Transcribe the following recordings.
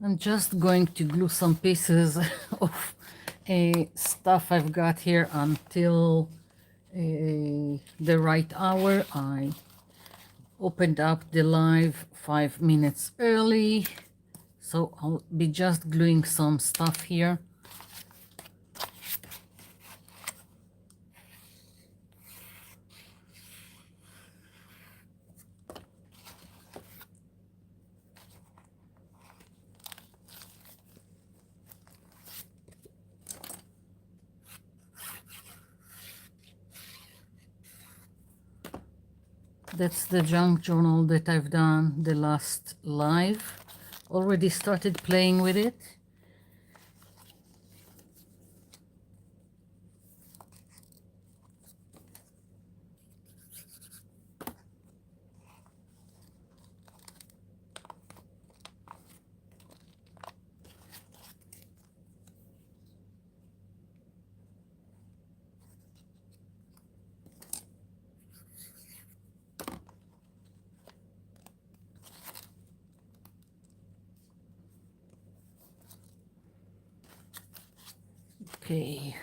I'm just going to glue some pieces of stuff I've got here until the right hour. I opened up the live 5 minutes early, so I'll be just gluing some stuff here. That's the junk journal that I've done the last live. Already started playing with it. Okay.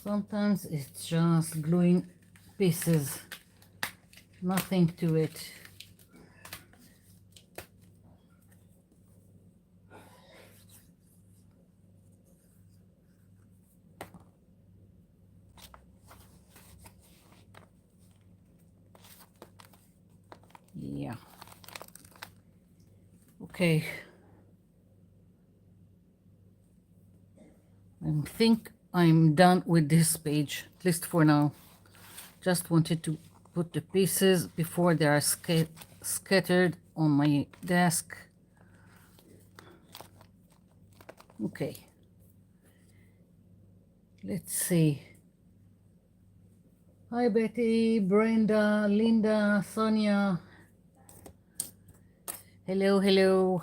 Sometimes it's just gluing pieces, nothing to it. Yeah. Okay. I think I'm done with this page, at least for now. Just wanted to put the pieces before they are scattered on my desk. Okay. Let's see. Hi Betty, Brenda, Linda, Sonia. Hello, hello.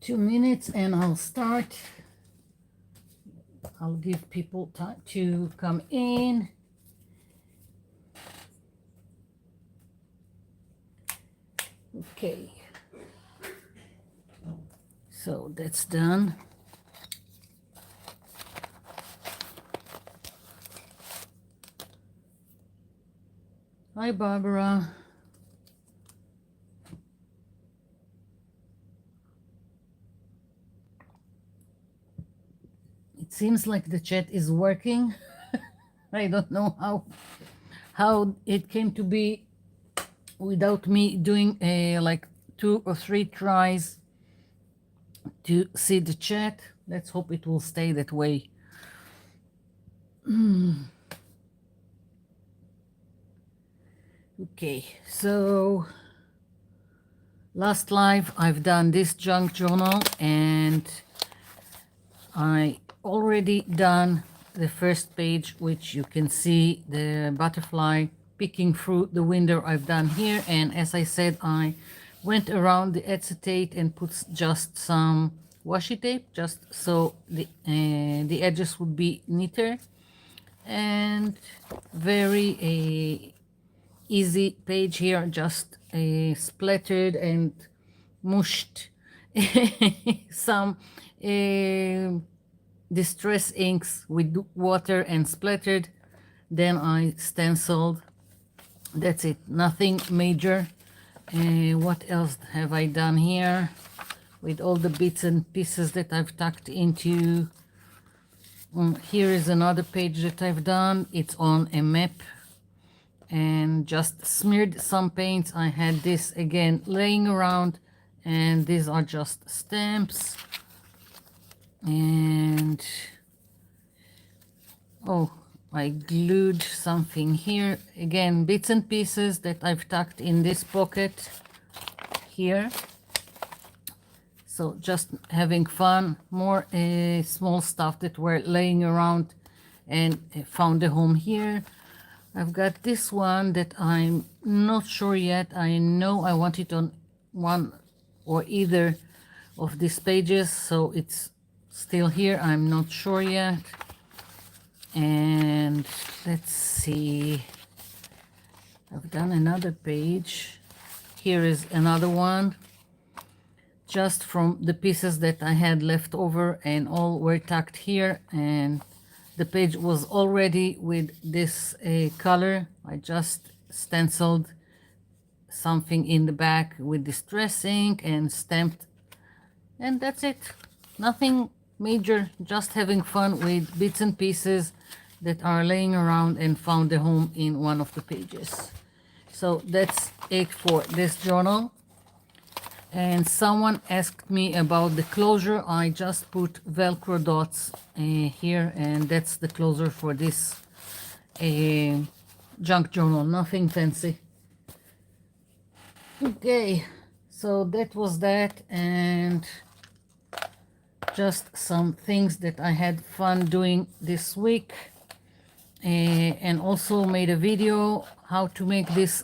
2 minutes and I'll start. I'll give people time to come in. Okay. So that's done. Hi Barbara. It seems like the chat is working. I don't know how it came to be without me doing like 2 or 3 tries to see the chat. Let's hope it will stay that way. Okay, so last live I've done this junk journal and I already done the first page, which you can see the butterfly picking through the window I've done here. And as I said, I went around the acetate and put just some washi tape just so the edges would be neater. And very easy page here, just splattered and mushed some distress inks with water and splattered. Then I stenciled. That's it, nothing major. What else have I done here? with all the bits and pieces that I've tucked into. Here is another page that I've done. It's on a map and just smeared some paints. I had this again laying around, and these are just stamps. And oh, I glued something here. Again, bits and pieces that I've tucked in this pocket here. So just having fun, more small stuff that were laying around and found a home here. I've got this one that I'm not sure yet. I know I want it on one or either of these pages, so it's still here. I'm not sure yet. And let's see. I've done another page. Here is another one, just from the pieces that I had left over, and all were tucked here. And the page was already with this color. I just stenciled something in the back with distress ink and stamped, and that's it. Nothing major, just having fun with bits and pieces that are laying around and found a home in one of the pages. So that's it for this journal. And someone asked me about the closure. I just put Velcro dots here, and that's the closure for this junk journal. Nothing fancy. Okay, so that was that, and just some things that I had fun doing this week. And also made a video how to make this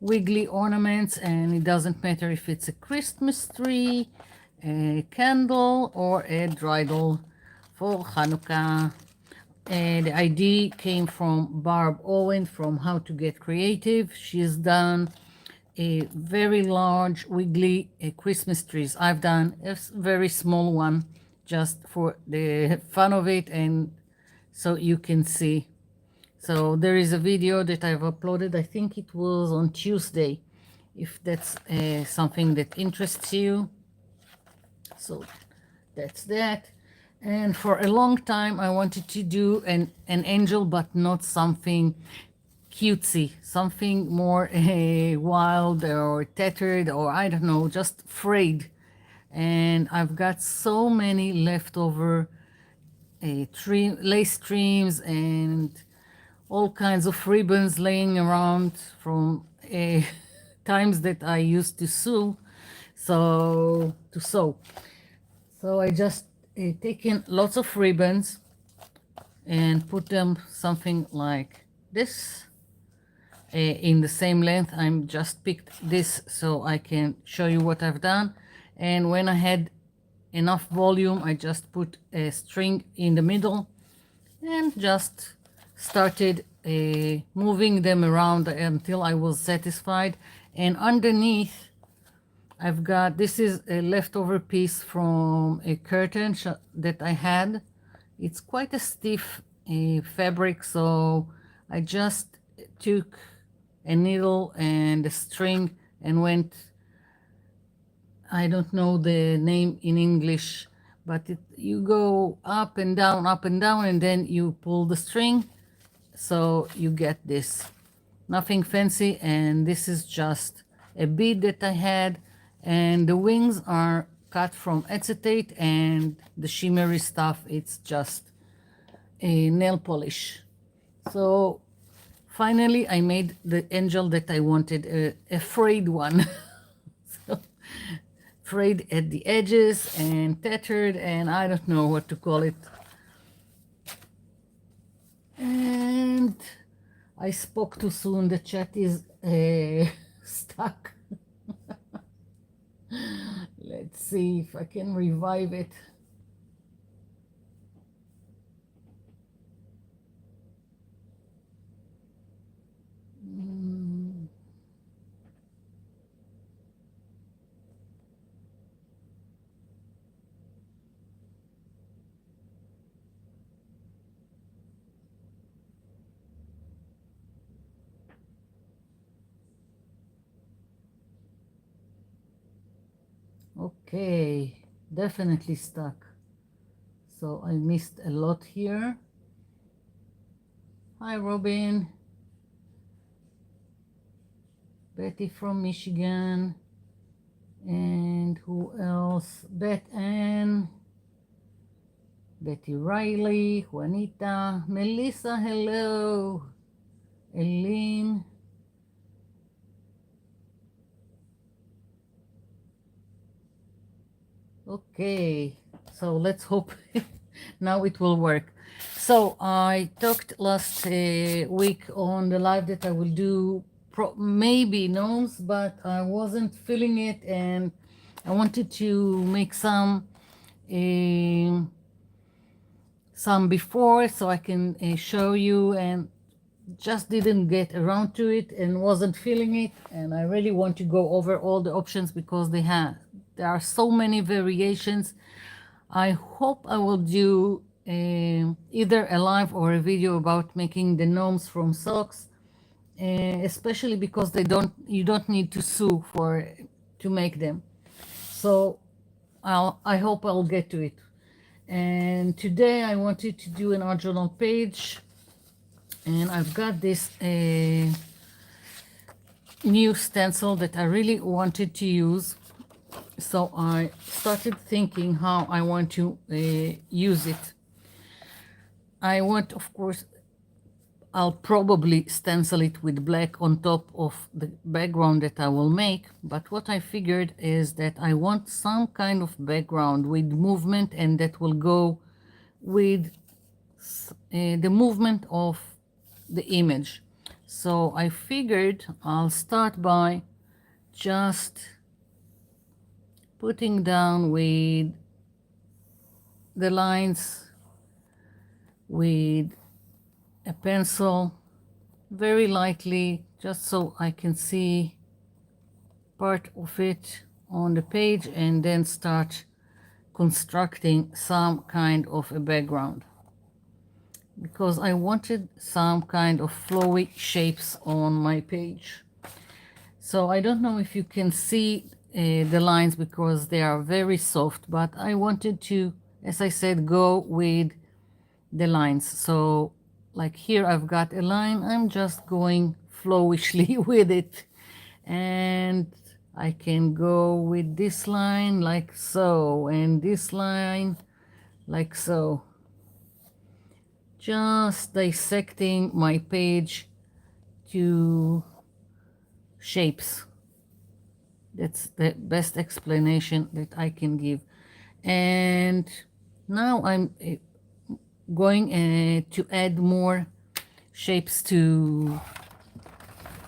wiggly ornaments, and it doesn't matter if it's a Christmas tree, a candle, or a dreidel for Hanukkah. And the idea came from Barb Owen from How to Get Creative. She's done a very large wiggly Christmas trees. I've done a very small one just for the fun of it, and so you can see. So there is a video that I've uploaded. I think it was on Tuesday, if that's something that interests you. So that's that. And for a long time I wanted to do an angel, but not something cutesy, something more wild or tethered, or I don't know, just frayed. And I've got so many leftover lace trims and all kinds of ribbons laying around from times that I used to sew. So I just taken lots of ribbons and put them something like this in the same length. I'm just picked this so I can show you what I've done. And when I had enough volume, I just put a string in the middle and just started moving them around until I was satisfied. And underneath I've got, this is a leftover piece from a curtain that I had. It's quite a stiff fabric, so I just took a needle and a string and went, I don't know the name in English, but you go up and down, and then you pull the string, so you get this. Nothing fancy, and this is just a bead that I had, and the wings are cut from acetate, and the shimmery stuff, it's just a nail polish. So finally I made the angel that I wanted, a frayed one. So, frayed at the edges and tethered, and I don't know what to call it. And I spoke too soon, the chat is stuck. Let's see if I can revive it. Okay, definitely stuck. So I missed a lot here. Hi, Robin. Betty from Michigan. And who else? Beth Ann. Betty Riley. Juanita. Melissa, hello. Eileen. Okay, so let's hope now it will work. So I talked last week on the live that I will do maybe gnomes, but I wasn't feeling it, and I wanted to make some before so I can show you, and just didn't get around to it and wasn't feeling it. And I really want to go over all the options because there are so many variations. I hope I will do either a live or a video about making the gnomes from socks, especially because you don't need to sew to make them. So I hope I'll get to it. And today I wanted to do an art journal page, and I've got this new stencil that I really wanted to use. So I started thinking how I want to use it. I want, of course, I'll probably stencil it with black on top of the background that I will make. But what I figured is that I want some kind of background with movement, and that will go with the movement of the image. So I figured I'll start by just putting down with the lines with a pencil very lightly, just so I can see part of it on the page, and then start constructing some kind of a background, because I wanted some kind of flowy shapes on my page. So I don't know if you can see the lines because they are very soft, but I wanted to, as I said, go with the lines. So like here I've got a line, I'm just going flowishly with it, and I can go with this line like so, and this line like so, just dissecting my page to shapes. That's the best explanation that I can give. And now I'm going to add more shapes to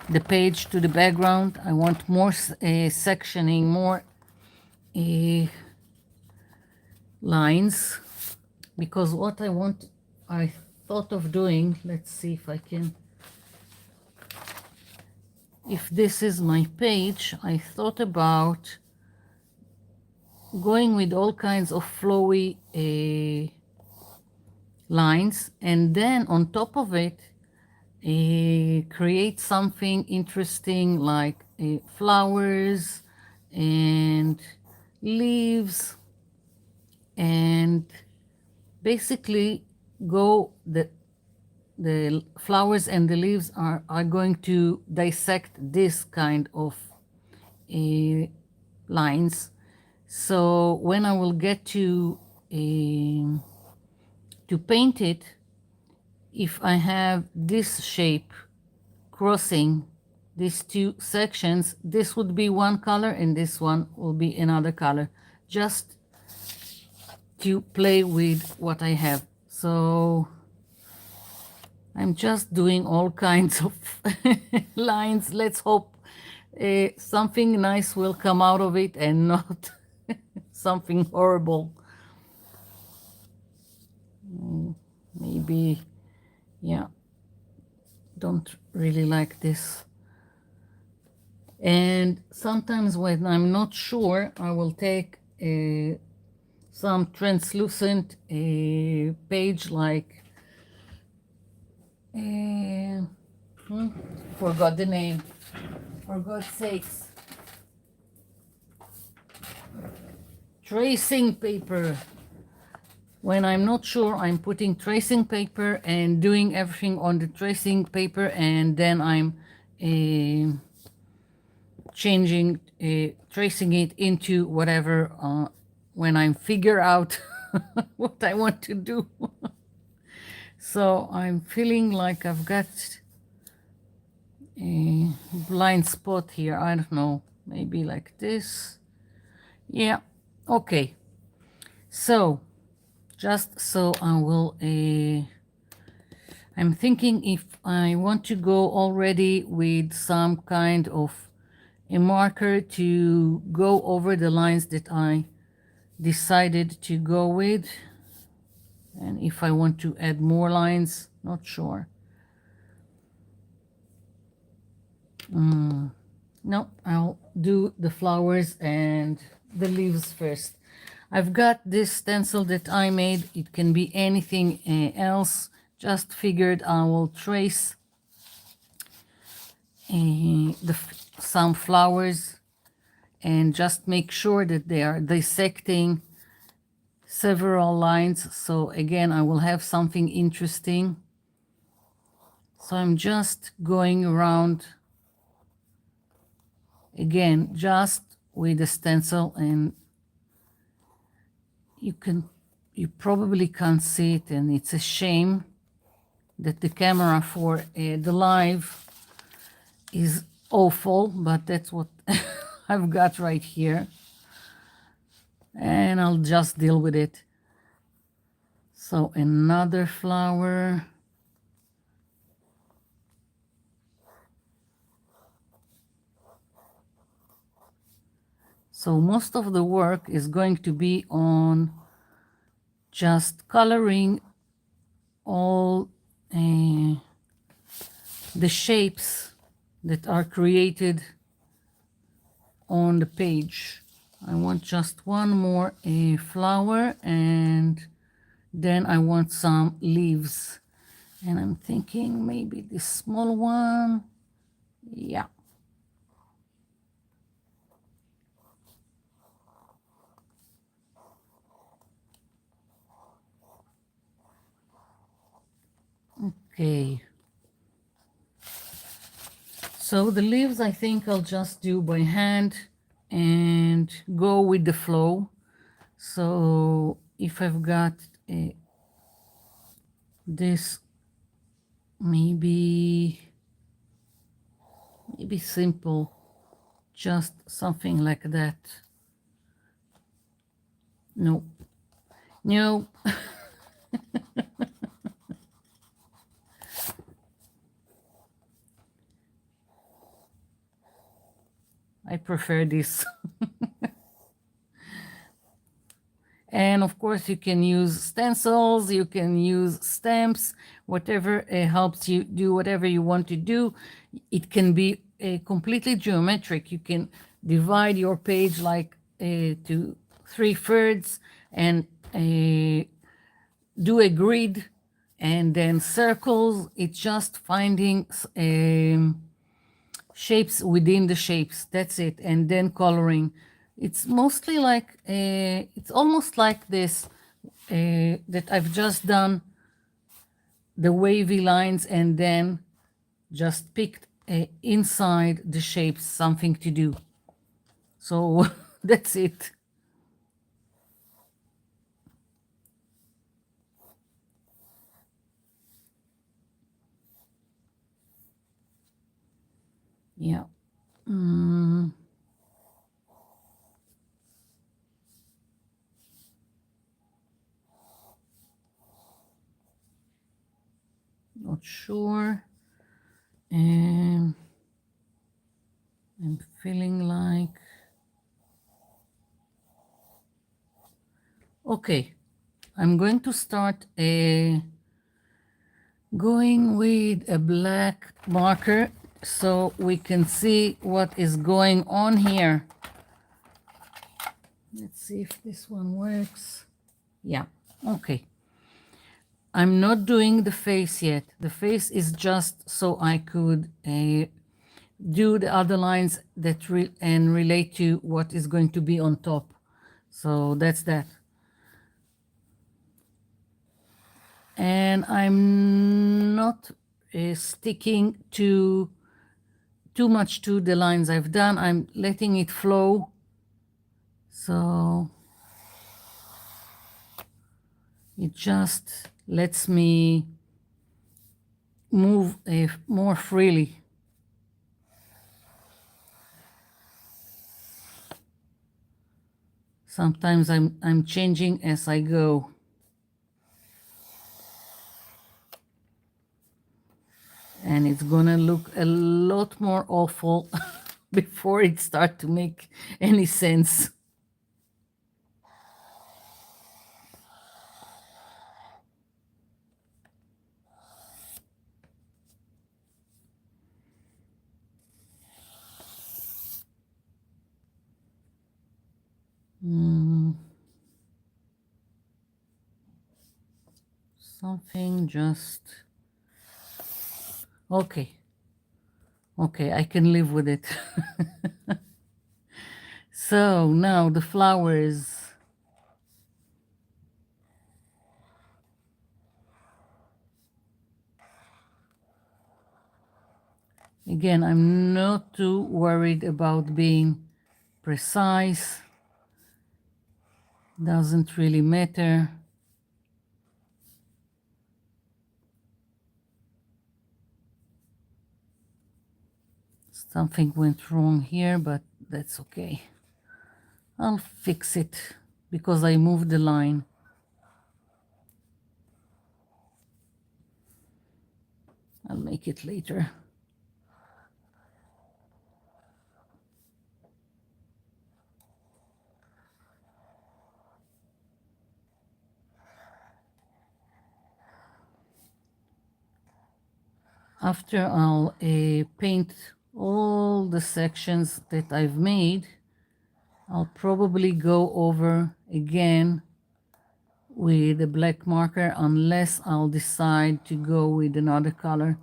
the page, to the background. I want more sectioning, more lines, because what I thought of doing, let's see if I can, if this is my page, I thought about going with all kinds of flowy lines, and then on top of it create something interesting like flowers and leaves, and basically go the flowers and the leaves are going to dissect this kind of lines. So when I will get to paint it, if I have this shape crossing these two sections, this would be one color and this one will be another color, just to play with what I have. So I'm just doing all kinds of lines. Let's hope something nice will come out of it and not something horrible. Maybe, yeah, don't really like this. And sometimes when I'm not sure, I will take some translucent page like, forgot the name, for God's sakes. tracing paper. When I'm not sure, I'm putting tracing paper and doing everything on the tracing paper, and then I'm changing, tracing it into whatever when I figure out what I want to do. So I'm feeling like I've got a blind spot here. I don't know, maybe like this. Yeah, okay. So just so I will, I'm thinking if I want to go already with some kind of a marker to go over the lines that I decided to go with. And if I want to add more lines, not sure. No, I'll do the flowers and the leaves first. I've got this stencil that I made. It can be anything else. Just figured I will trace some flowers and just make sure that they are dissecting several lines. So again, I will have something interesting. So I'm just going around again, just with the stencil, and you probably can't see it, and it's a shame that the camera for the live is awful, but that's what I've got right here, and I'll just deal with it. So another flower. So most of the work is going to be on just coloring all the shapes that are created on the page. I want just one more flower, and then I want some leaves. And I'm thinking maybe this small one. Yeah. Okay. So the leaves, I think I'll just do by hand and go with the flow. So if I've got this, maybe simple, just something like that. No. I prefer this. And of course, you can use stencils, you can use stamps, whatever helps you do whatever you want to do. It can be completely geometric. You can divide your page like to 3/3 and do a grid and then circles. It's just finding shapes within the shapes. That's it. And then coloring. It's mostly like, it's almost like this, that I've just done the wavy lines and then just picked inside the shapes something to do. So that's it. Yeah. Not sure. I'm feeling like, okay, I'm going to start going with a black marker so we can see what is going on here. Let's see if this one works. Yeah, okay. I'm not doing the face yet. The face is just so I could do the other lines that relate to what is going to be on top. So that's that. And I'm not sticking too much to the lines I've done. I'm letting it flow. So it just lets me move more freely. Sometimes I'm changing as I go. And it's gonna look a lot more awful before it starts to make any sense. Something just... Okay. Okay, I can live with it. So now the flowers. Again, I'm not too worried about being precise. Doesn't really matter. Something went wrong here, but that's okay. I'll fix it because I moved the line. I'll make it later. After I'll paint all the sections that I've made, I'll probably go over again with a black marker unless I'll decide to go with another color.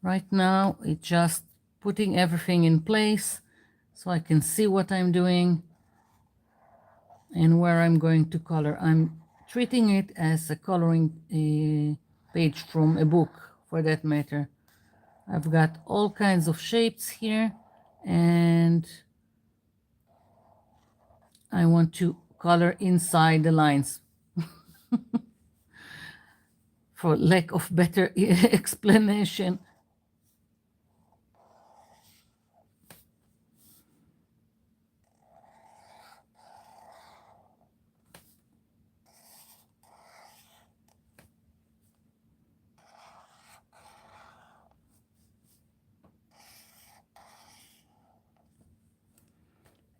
Right now, it's just putting everything in place so I can see what I'm doing and where I'm going to color. I'm treating it as a coloring page from a book, for that matter. I've got all kinds of shapes here, and I want to color inside the lines. For lack of better explanation.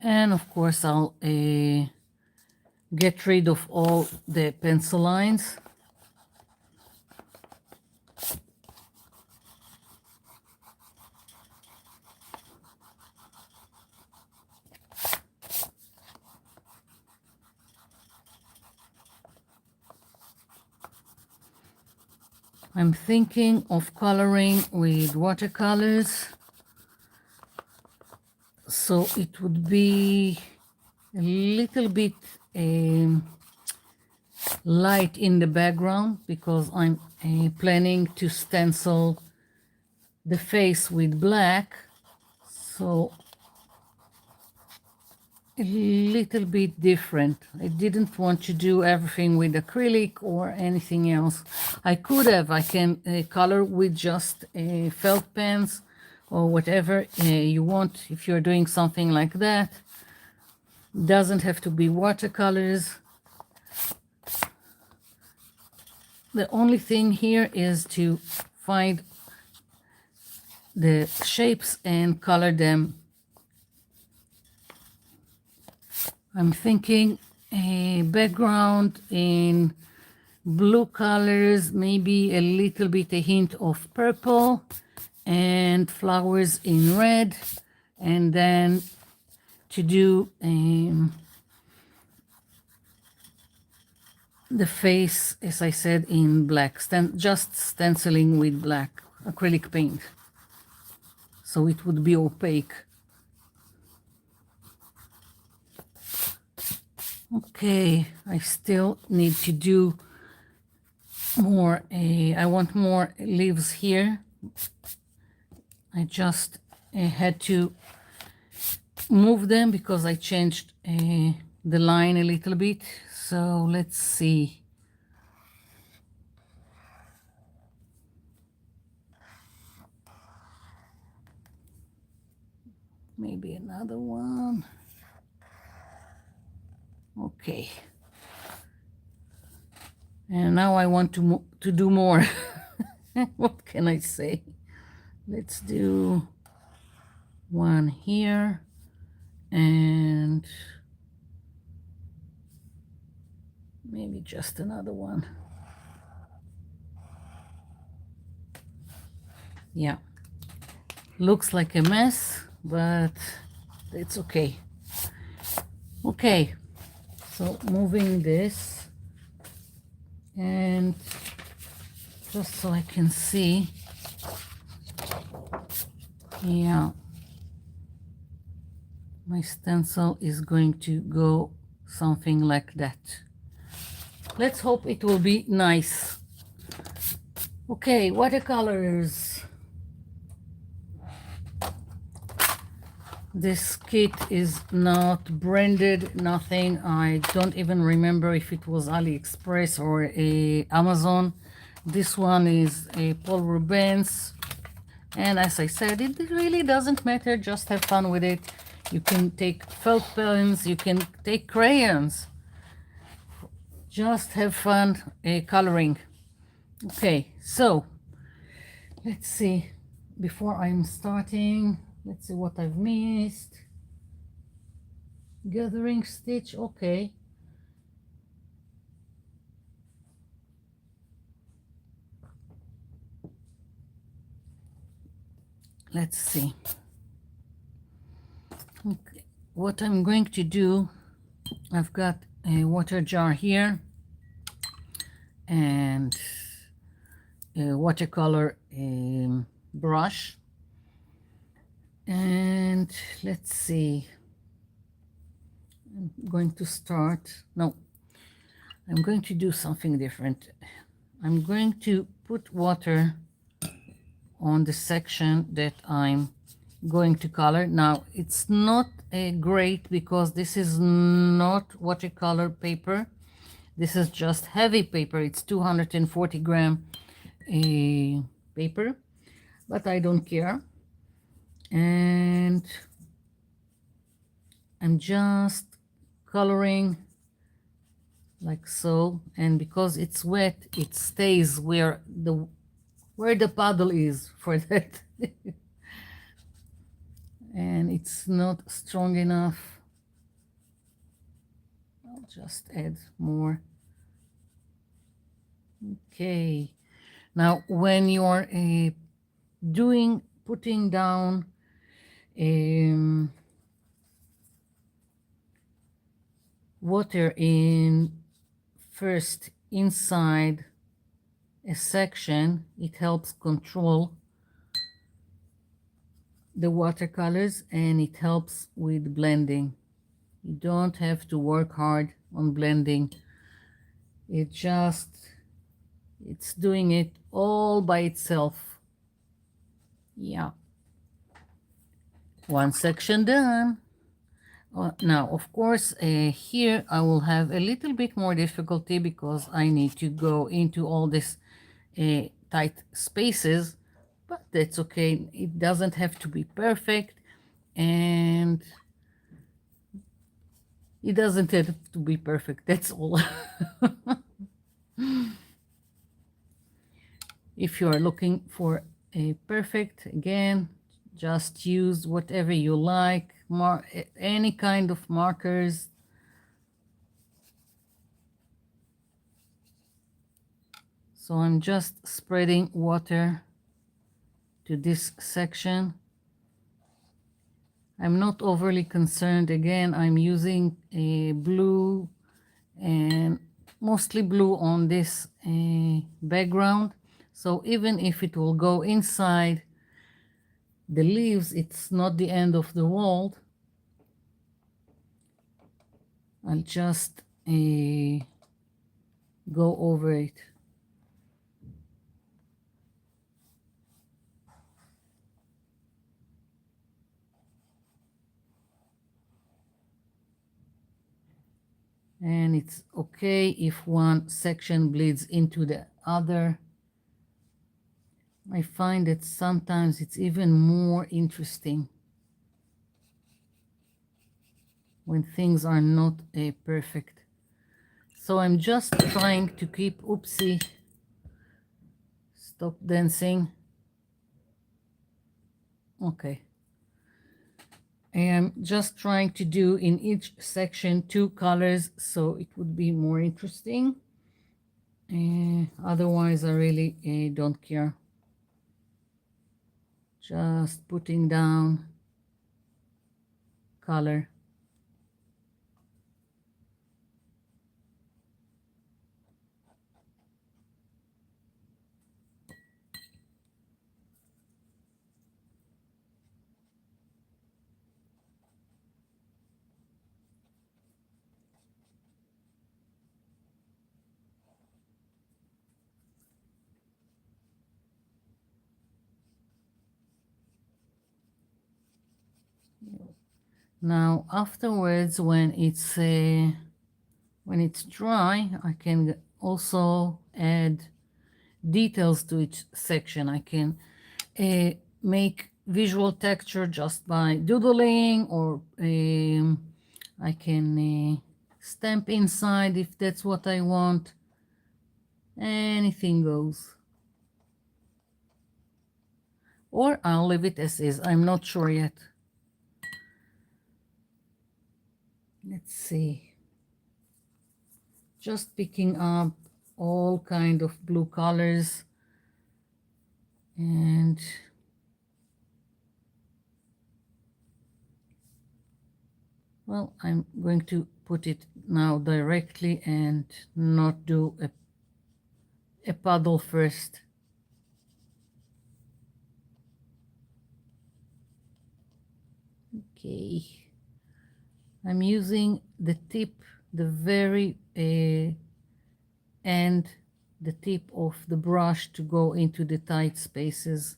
And of course, I'll get rid of all the pencil lines. I'm thinking of coloring with watercolors, so it would be a little bit light in the background because I'm planning to stencil the face with black, so a little bit different. I didn't want to do everything with acrylic or anything else. I could have. I can color with just felt pens or whatever you want if you're doing something like that. Doesn't have to be watercolors. The only thing here is to find the shapes and color them. I'm thinking a background in blue colors, maybe a little bit a hint of purple, and flowers in red, and then to do the face, as I said, in black, just stenciling with black acrylic paint, so it would be opaque. Okay, I still need to do more. I want more leaves here. I just had to move them because I changed the line a little bit. So let's see. Maybe another one. Okay. And now I want to do more. What can I say? Let's do one here and maybe just another one. Yeah. Looks like a mess, but it's okay. Okay. So moving this and just so I can see. Yeah. My stencil is going to go something like that. Let's hope it will be nice. Okay, watercolors. This kit is not branded, nothing. I don't even remember if it was AliExpress or Amazon. This one is a Paul Rubens. And as I said, it really doesn't matter. Just have fun with it. You can take felt pens, you can take crayons. Just have fun coloring. Okay, so let's see. Before I'm starting, let's see what I've missed. Gathering stitch, okay. Let's see. Okay. What I'm going to do, I've got a water jar here and a watercolor brush. And let's see. I'm going to start. No, I'm going to do something different. I'm going to put water on the section that I'm going to color. Now, it's not great because this is not watercolor paper. This is just heavy paper. It's 240 gram paper, but I don't care. And I'm just coloring like so, and because it's wet, it stays where the puddle is for that. And it's not strong enough. I'll just add more. Okay, now when you're putting down water in first inside a section, it helps control the watercolors and it helps with blending. You don't have to work hard on blending. It's doing it all by itself. Yeah. One section done. Now, of course, here I will have a little bit more difficulty because I need to go into all these tight spaces, but that's okay. It doesn't have to be perfect, and it doesn't have to be perfect. That's all. If you are looking for a perfect, again, just use whatever you like, any kind of markers. So I'm just spreading water to this section. I'm not overly concerned. Again, I'm using a blue and mostly blue on this background. So even if it will go inside the leaves, it's not the end of the world. I'll just go over it. And it's okay if one section bleeds into the other. I find that sometimes it's even more interesting when things are not perfect. So I'm just trying to keep, oopsie, stop dancing. Okay. I'm just trying to do in each section 2 colors so it would be more interesting. Otherwise, I really don't care. Just putting down color. Now afterwards, when it's dry, I can also add details to each section. I can make visual texture just by doodling, or I can stamp inside if that's what I want. Anything goes. Or I'll leave it as is. I'm not sure yet. Let's see. Just picking up all kind of blue colors, and well, I'm going to put it now directly and not do a puddle first. Okay. I'm using the tip, the very end, the tip of the brush to go into the tight spaces.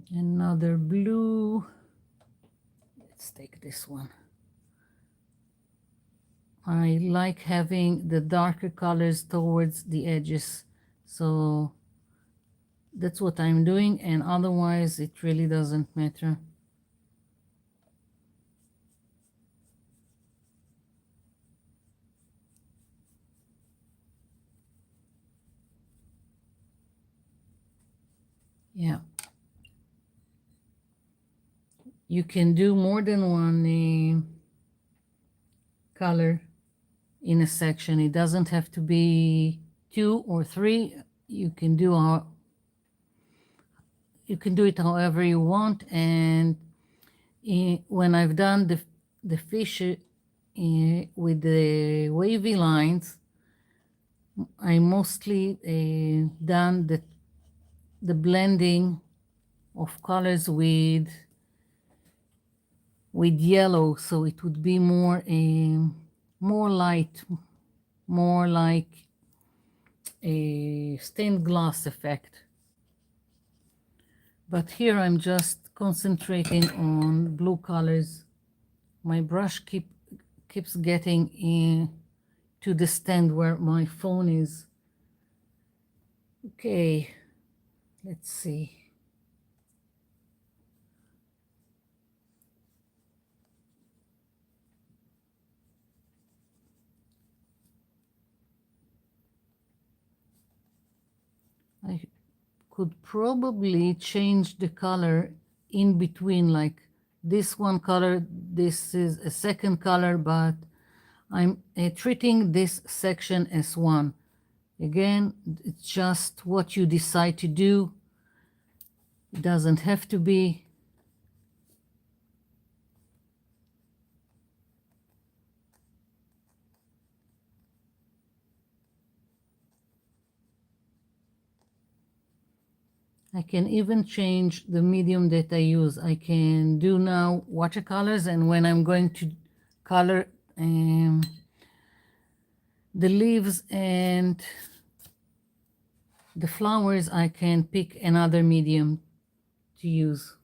Another blue. Let's take this one. I like having the darker colors towards the edges, so that's what I'm doing, and otherwise it really doesn't matter. Yeah. You can do more than one color in a section. It doesn't have to be 2 or 3. You can do it however you want. And when I've done the fish with the wavy lines, I mostly done the blending of colors with yellow, so it would be more light, more like a stained glass effect. But here I'm just concentrating on blue colors. My brush keeps getting to the stand where my phone is. Okay, let's see. I could probably change the color in between, like this one color, this is a second color, but I'm treating this section as one. Again, it's just what you decide to do. It doesn't have to be. I can even change the medium that I use. I can do now watercolors, and when I'm going to color the leaves and the flowers, I can pick another medium to use.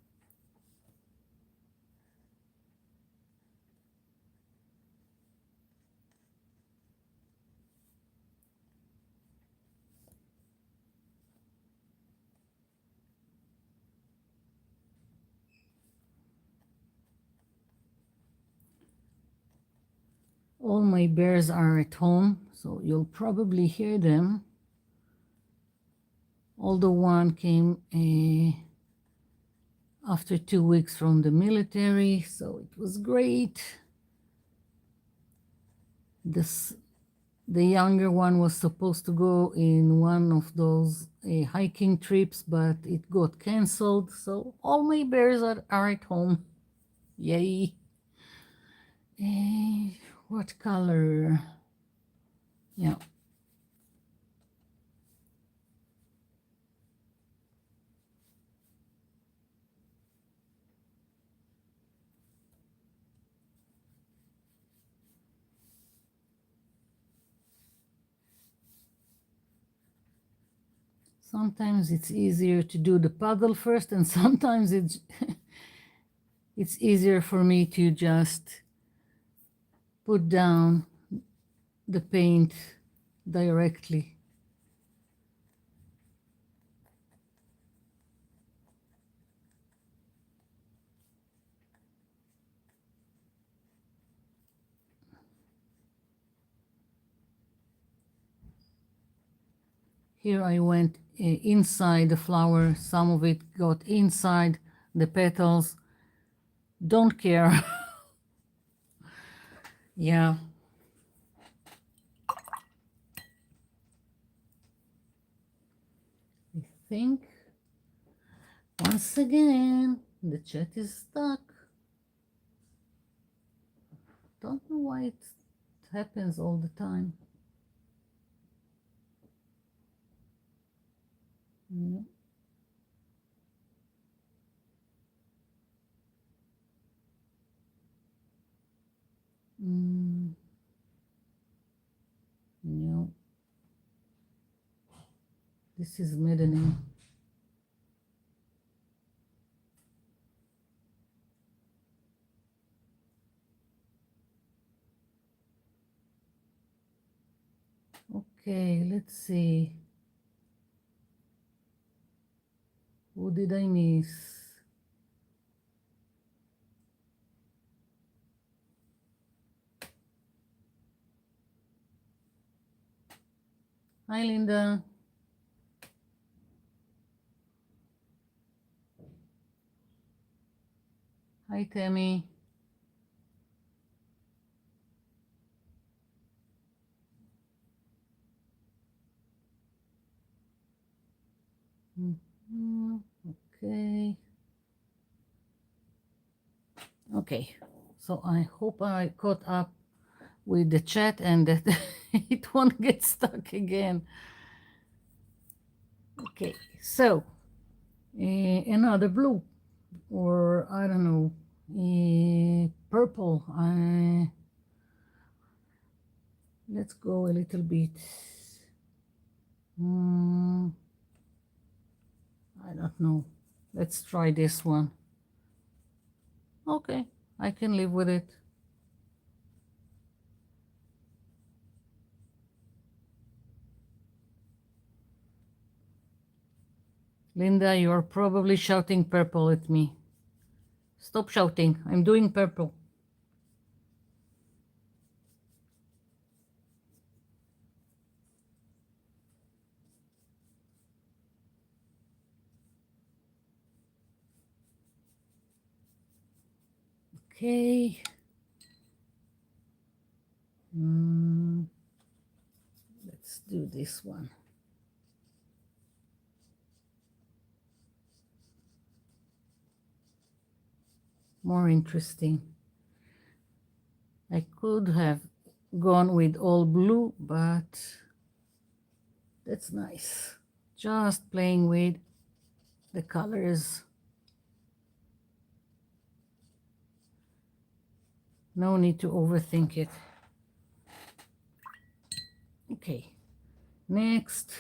All my bears are at home, so you'll probably hear them. Although one came after 2 weeks from the military, so it was great. The younger one was supposed to go in one of those hiking trips, but it got canceled, so all my bears are at home. Yay. What color? Yeah. Sometimes it's easier to do the puddle first, and sometimes it's easier for me to just put down the paint directly. Here I went inside the flower. Some of it got inside the petals. Don't care. Yeah. I think once again the chat is stuck. Don't know why it happens all the time. Yeah. No. This is maddening. Okay, let's see. Who did I miss? Hi, Linda. Hi, Tammy. Okay. Okay, so I hope I caught up with the chat and that it won't get stuck again. Okay, so another blue, or I don't know, purple. Let's go a little bit. I don't know. Let's try this one. Okay, I can live with it. Linda, you're probably shouting purple at me. Stop shouting. I'm doing purple. Okay. Let's do this one. More interesting. I could have gone with all blue, but that's nice. Just playing with the colors. No need to overthink it. Okay, next,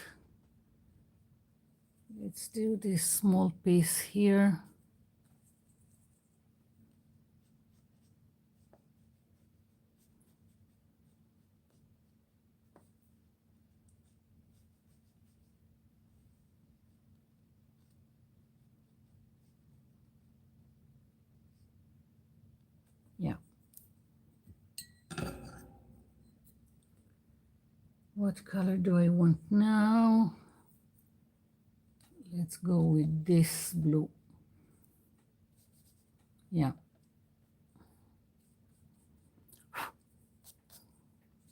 let's do this small piece here. Yeah. What color do I want now? Let's go with this blue. Yeah.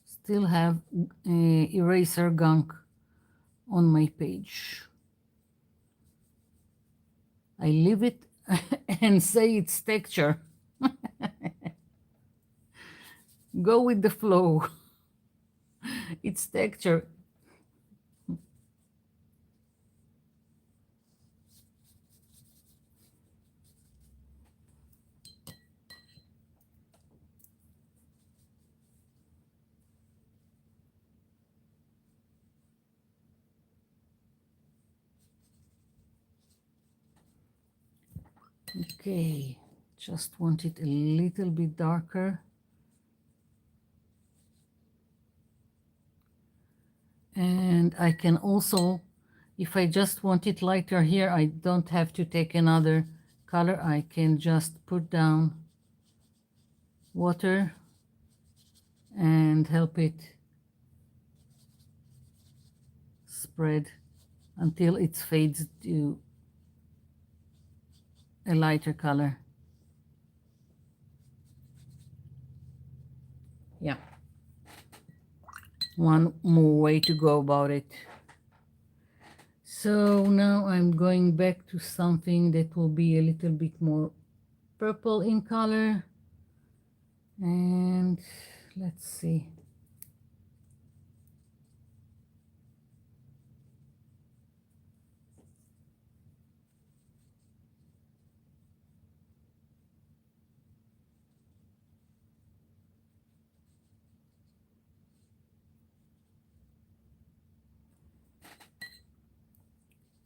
Still have eraser gunk on my page. I leave it and say it's texture. Go with the flow. It's texture. Okay, just want it a little bit darker. And I can also, if I just want it lighter here, I don't have to take another color. I can just put down water and help it spread until it fades to a lighter color. Yeah. One more way to go about it. So now I'm going back to something that will be a little bit more purple in color. And let's see.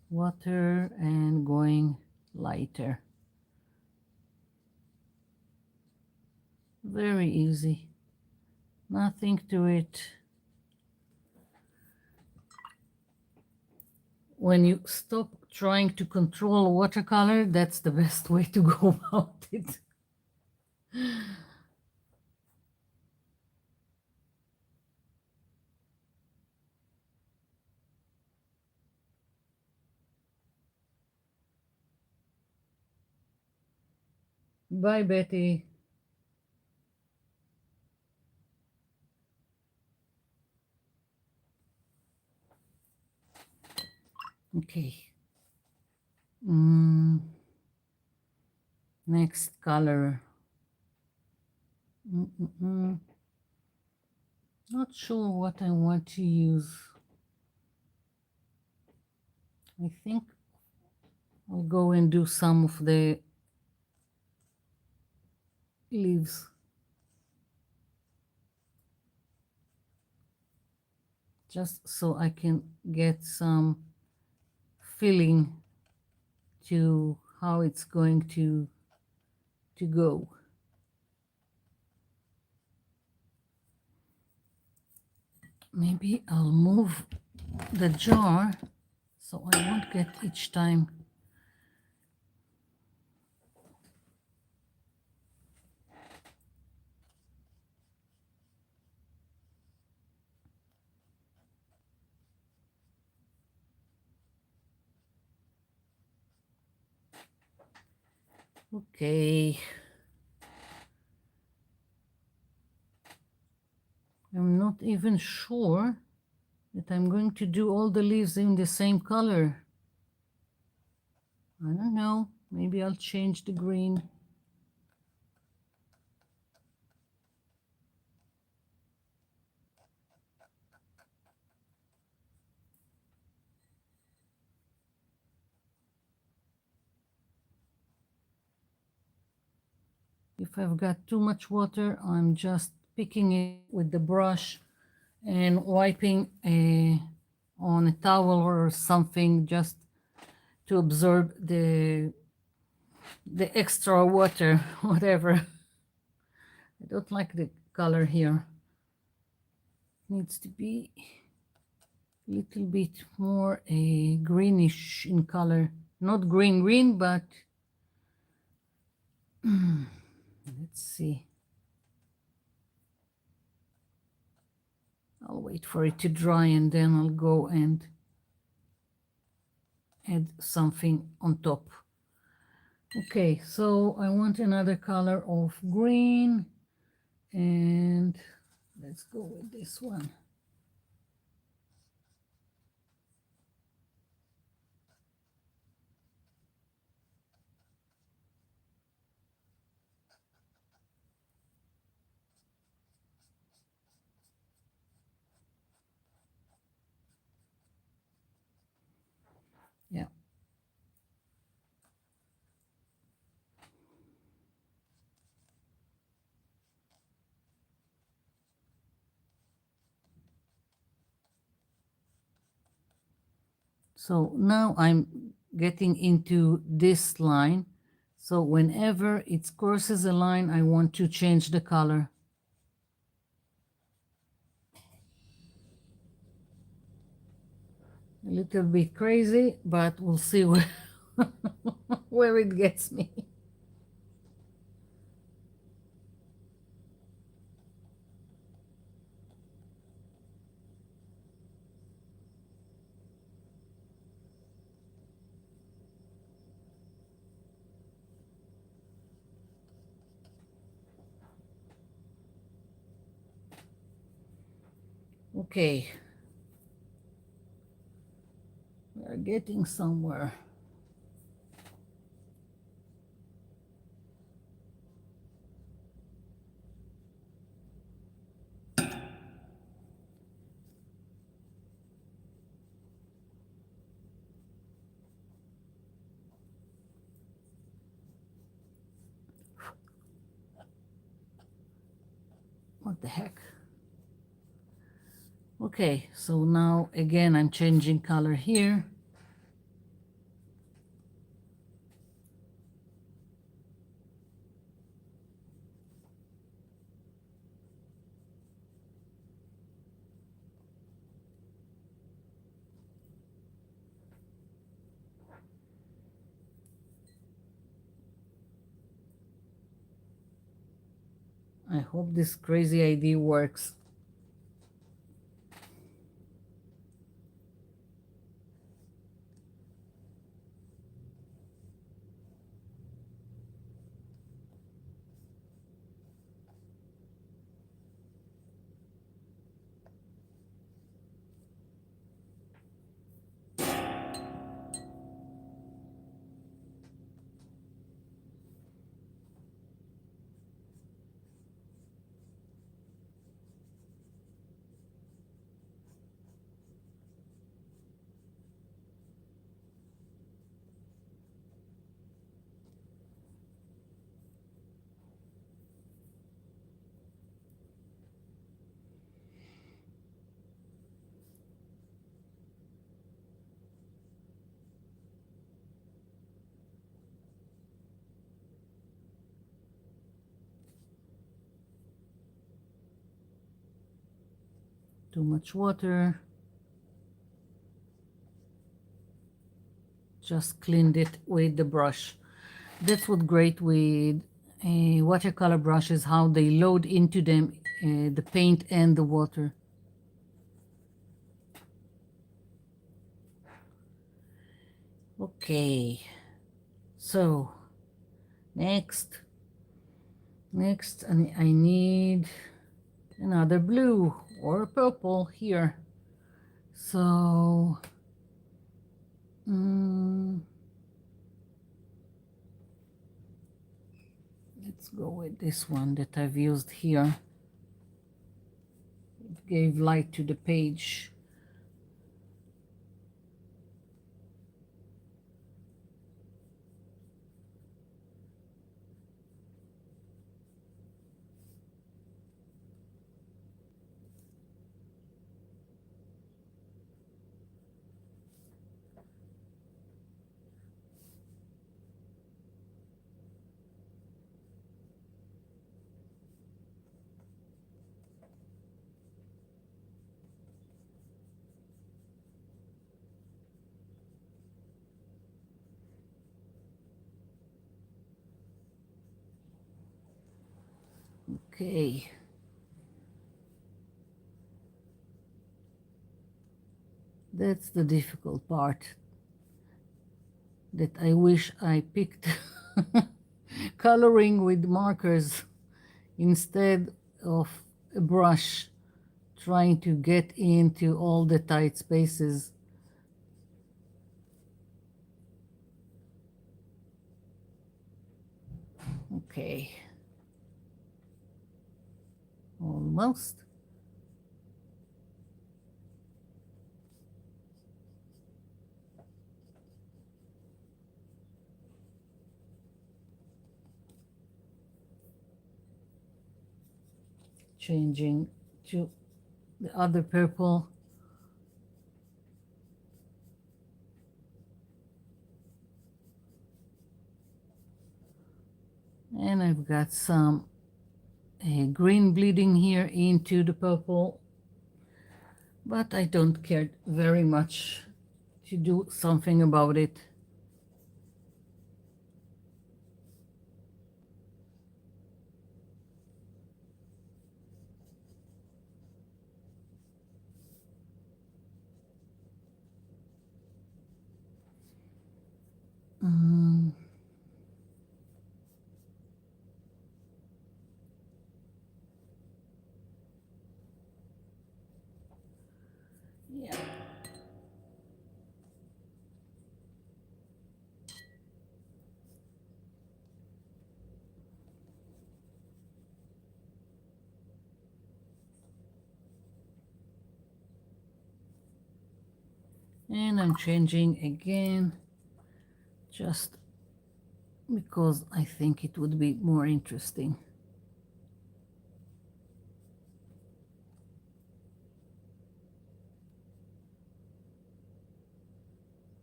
Water and going lighter. Very easy. Nothing to it. When you stop trying to control watercolor, that's the best way to go about it. Bye, Betty. Okay. Next color. Not sure what I want to use. I think I'll go and do some of the leaves. Just so I can get some feeling to how it's going to go. Maybe I'll move the jar so I won't get each time. Okay. I'm not even sure that I'm going to do all the leaves in the same color. I don't know. Maybe I'll change the green. If I've got too much water, I'm just picking it with the brush and wiping on a towel or something just to absorb the extra water, whatever. I don't like the color here. Needs to be a little bit more greenish in color. Not green, but let's see. I'll wait for it to dry and then I'll go and add something on top. Okay, so I want another color of green, and let's go with this one. Yeah. So now I'm getting into this line. So whenever it crosses a line, I want to change the color. A little bit crazy, but we'll see where, where it gets me. Okay. We're getting somewhere. What the heck? Okay, so now again I'm changing color here. I hope this crazy idea works. Too much water. Just cleaned it with the brush. That's what's great with watercolor brushes, how they load into them the paint and the water. Okay, so next I need another blue or purple here. So let's go with this one that I've used here. It gave light to the page. Okay. That's the difficult part, that I wish I picked coloring with markers instead of a brush, trying to get into all the tight spaces. Okay. Almost. Changing to the other purple. And I've got some green bleeding here into the purple, but I don't care very much to do something about it. Mm, yeah. And I'm changing again, just because I think it would be more interesting.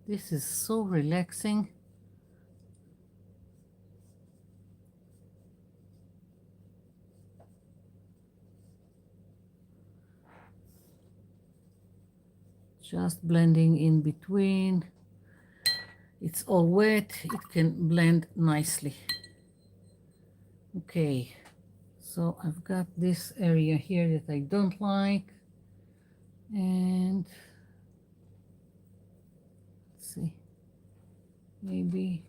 This is so relaxing. Just blending in between. It's all wet, it can blend nicely. Okay, so I've got this area here that I don't like, and let's see, maybe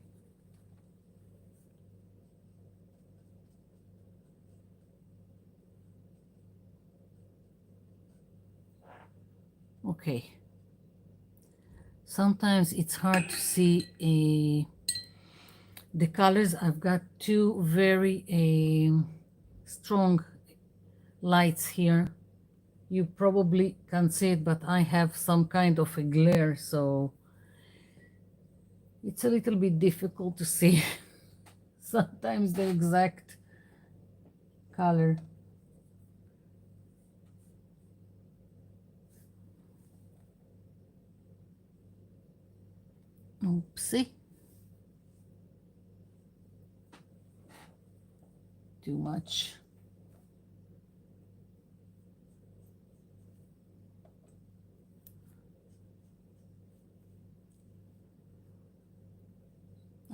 okay. Sometimes it's hard to see the colors. I've got two very strong lights here. You probably can't see it, but I have some kind of a glare, so it's a little bit difficult to see sometimes the exact color. Oopsie. Too much.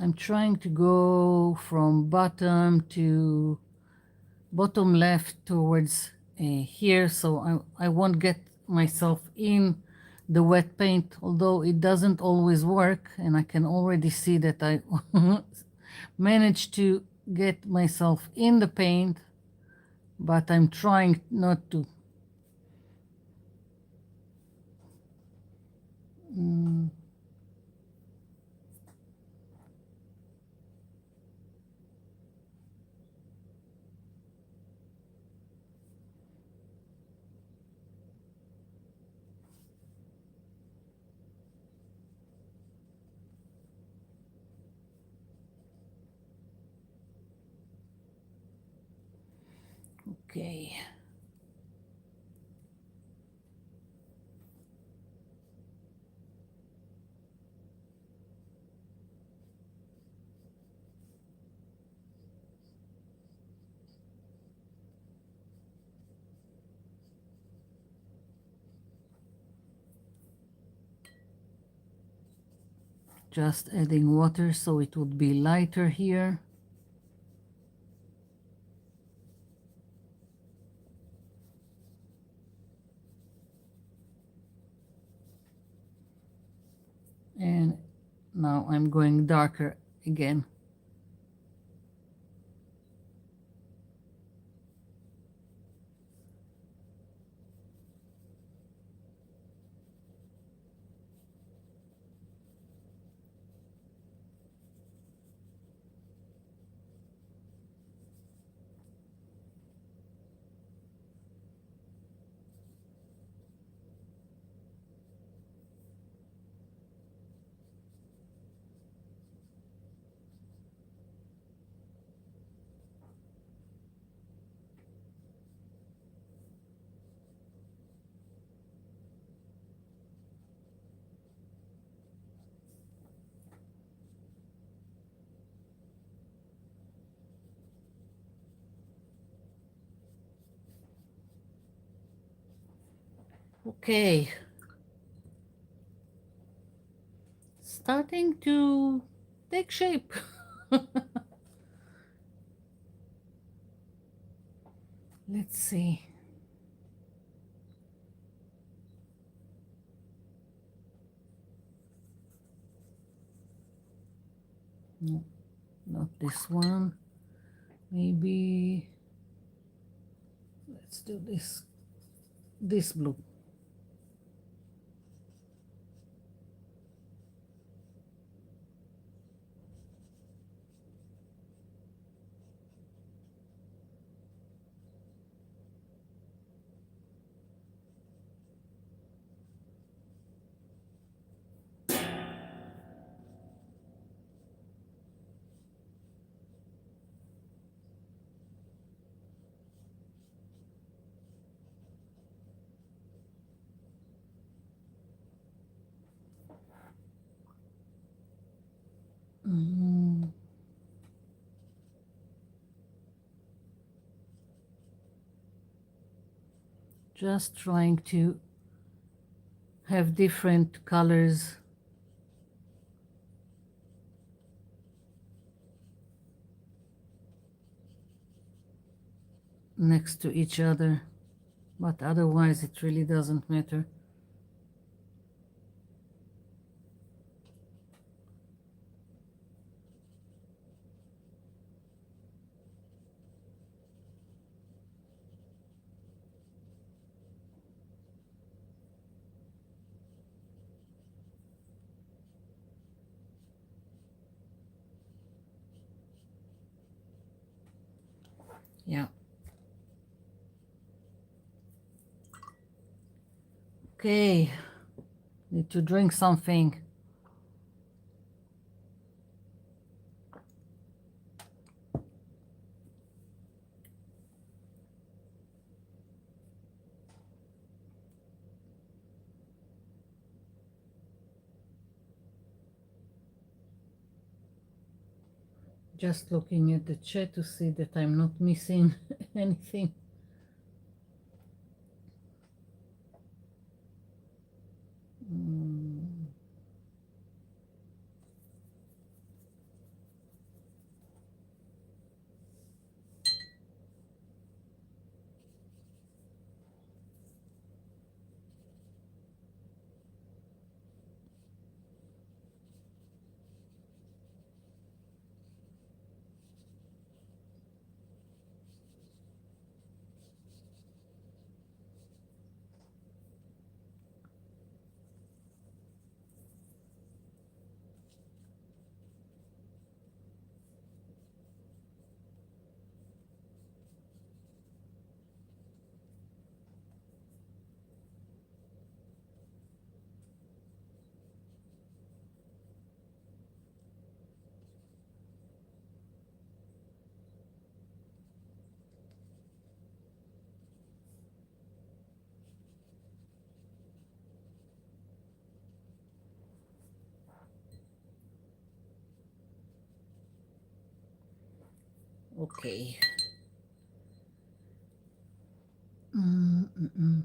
I'm trying to go from bottom left towards here, so I won't get myself in the wet paint, although it doesn't always work, and I can already see that I managed to get myself in the paint, but I'm trying not to. Mm, okay. Just adding water so it would be lighter here. And now I'm going darker again. Okay, starting to take shape. Let's see. No, not this one. Maybe let's do this blue. Mm, just trying to have different colors next to each other, but otherwise it really doesn't matter. Yeah. Okay, need to drink something. Just looking at the chat to see that I'm not missing anything. Mm, okay. Mm-mm.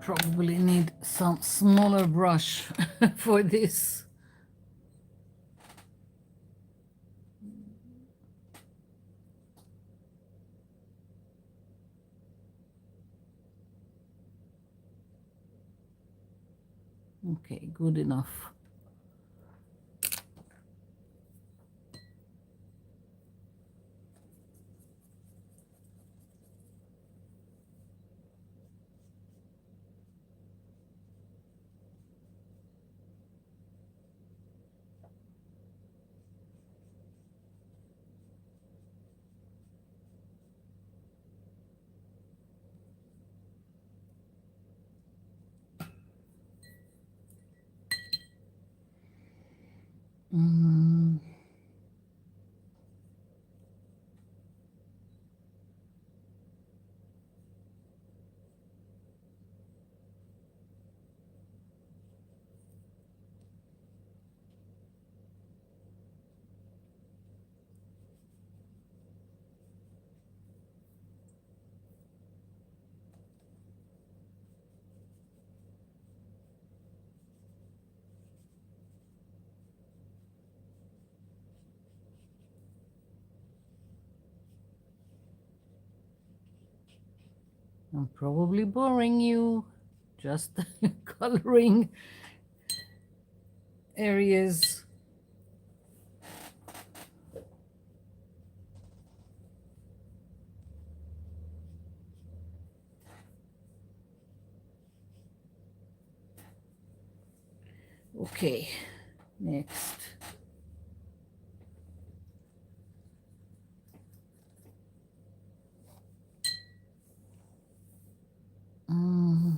Probably need some smaller brush for this. Okay, good enough. Mm. I'm probably boring you. Just coloring areas. Okay, next. Mm.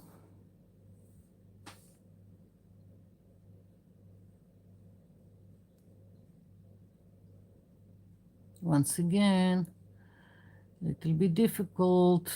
Once again, it will be difficult.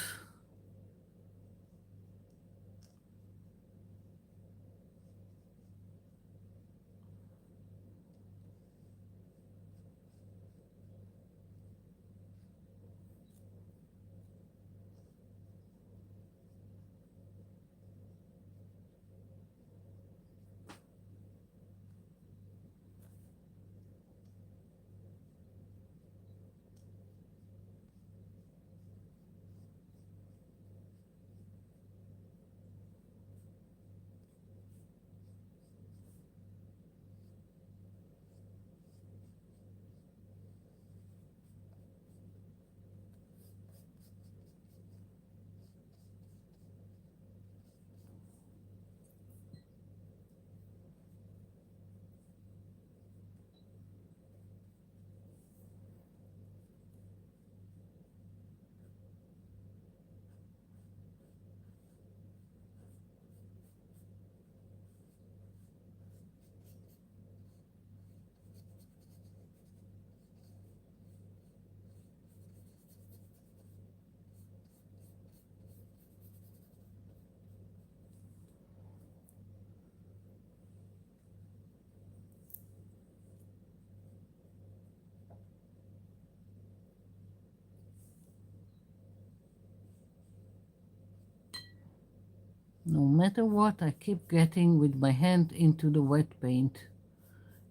No matter what, I keep getting with my hand into the wet paint.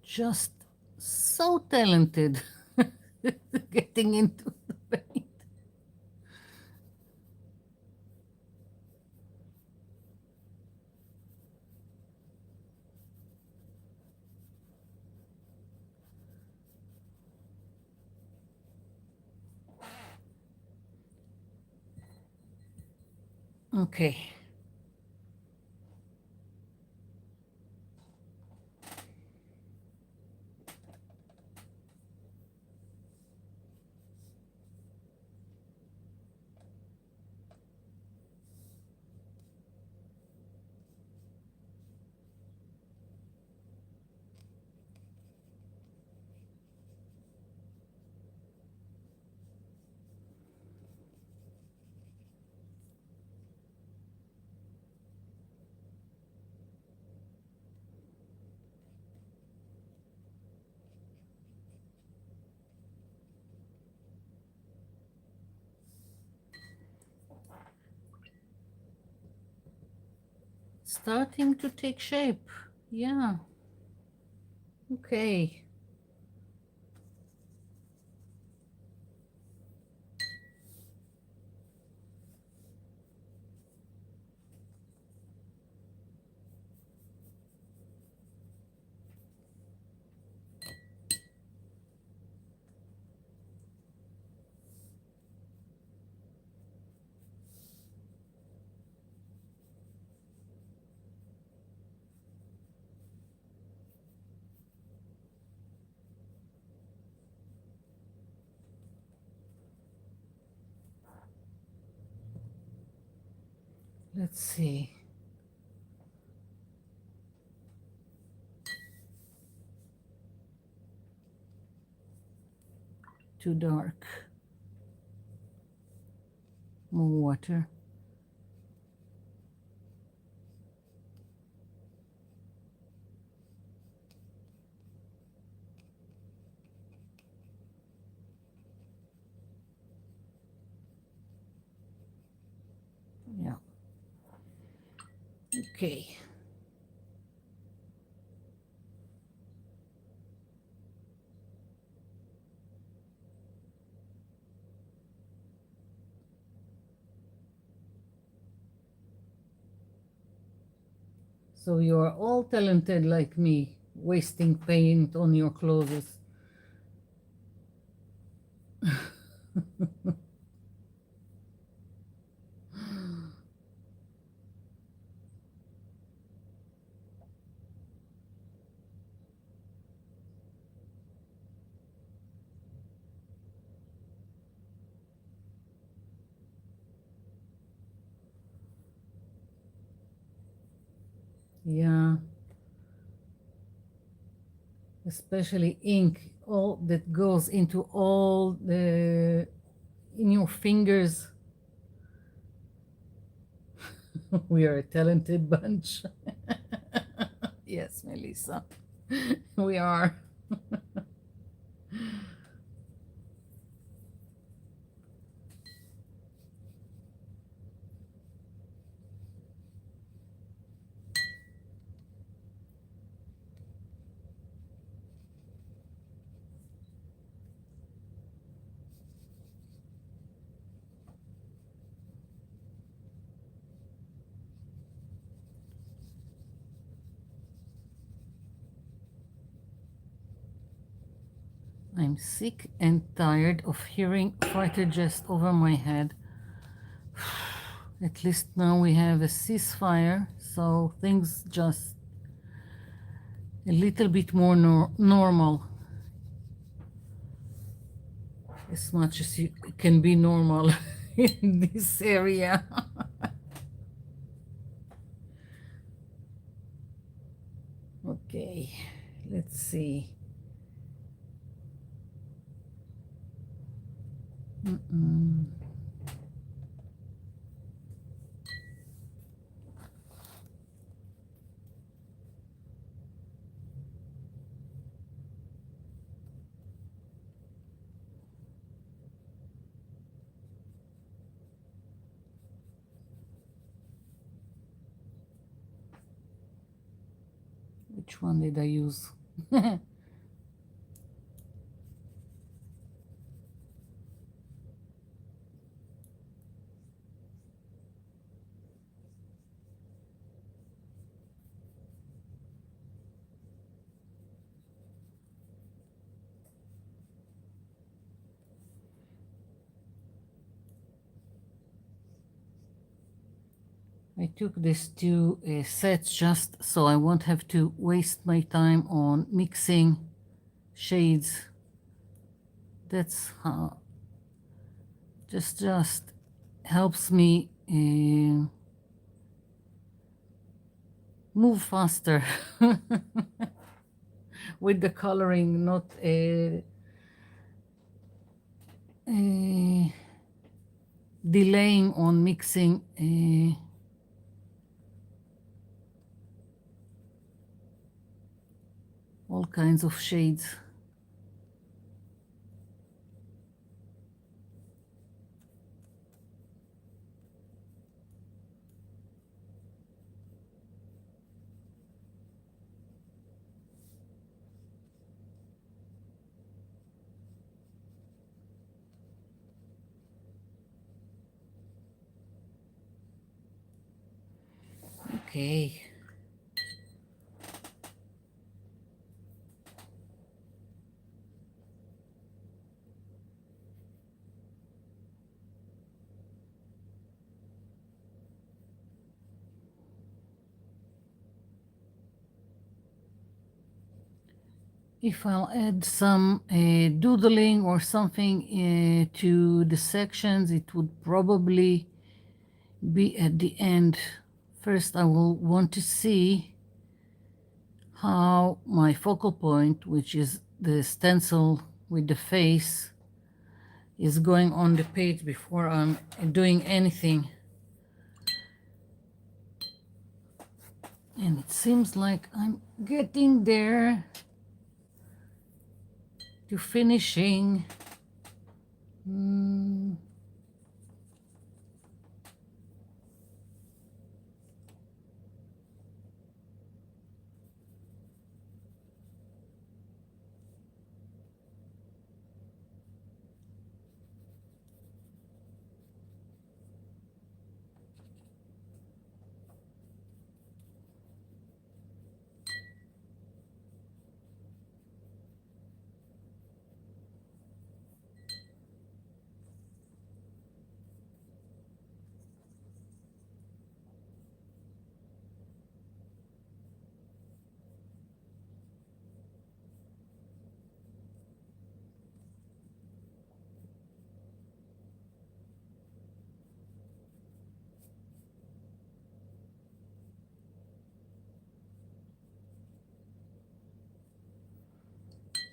Just so talented getting into the paint. Okay. starting to take shape. Yeah. Okay. Let's see. Too dark. More water. Yeah. Okay. So you are all talented like me, wasting paint on your clothes. Yeah. Especially ink, all that goes into all the in your fingers. We are a talented bunch. Yes, Melissa. We are. I'm sick and tired of hearing fighter jets over my head. At least now we have a ceasefire, so things just a little bit more normal. As much as you can be normal in this area. Okay, let's see. Which one did I use? I took these two sets just so I won't have to waste my time on mixing shades. That's how just helps me move faster with the coloring, not delaying on mixing all kinds of shades. Okay. If I'll add some doodling or something to the sections, it would probably be at the end. First, I will want to see how my focal point, which is the stencil with the face, is going on the page before I'm doing anything. And it seems like I'm getting there to finishing.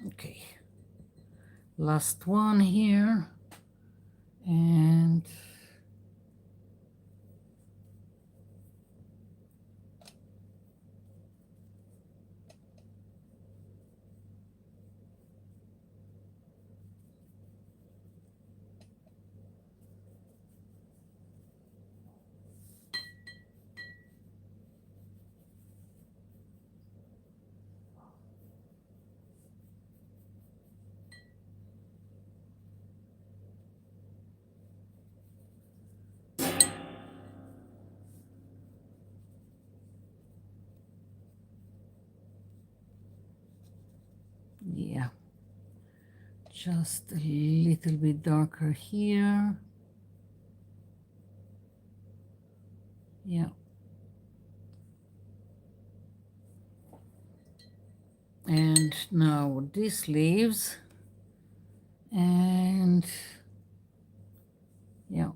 Okay, last one here, and yeah, just a little bit darker here. Yeah. And now these leaves, and yeah.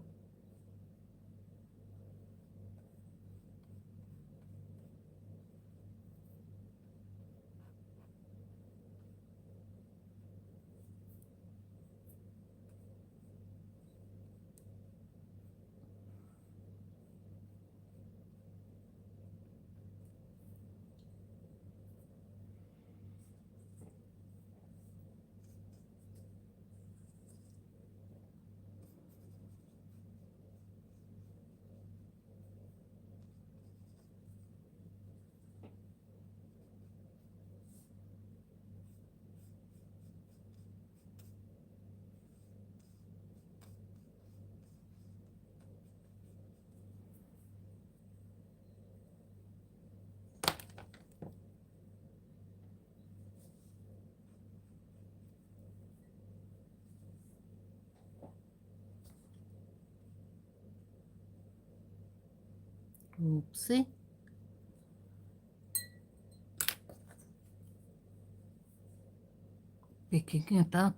Oopsie. Picking it up.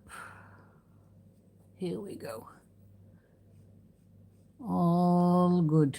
Here we go. All good.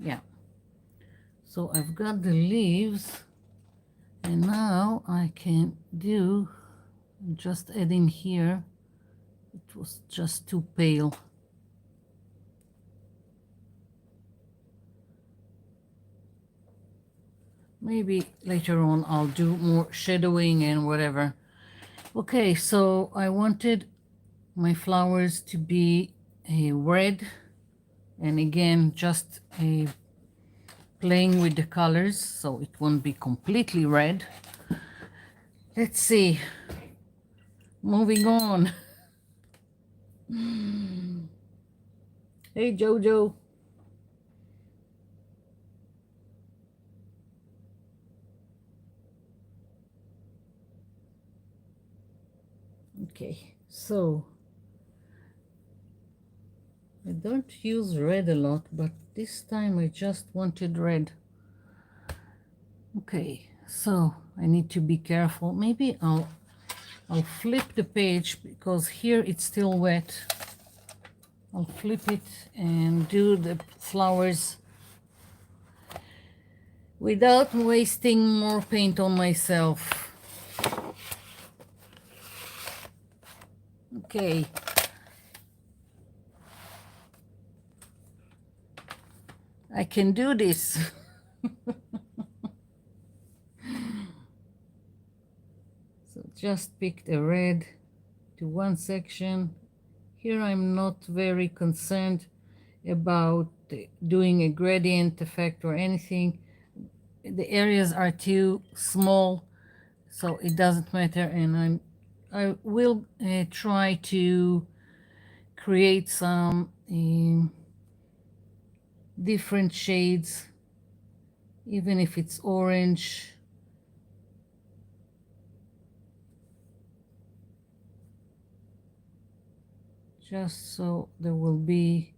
Yeah. So I've got the leaves, and now I can do just adding here. It was just too pale. Maybe later on I'll do more shadowing and whatever. Okay, so I wanted my flowers to be a red, and again just a playing with the colors so it won't be completely red. Let's see. Moving on. Hey Jojo. Okay, so I don't use red a lot, but this time I just wanted red. Okay, so I need to be careful. Maybe I'll flip the page because here it's still wet. I'll flip it and do the flowers without wasting more paint on myself. Okay. I can do this. So just pick the red to one section. Here I'm not very concerned about doing a gradient effect or anything. The areas are too small, so it doesn't matter, and I will try to create some different shades, even if it's orange. Just so there will be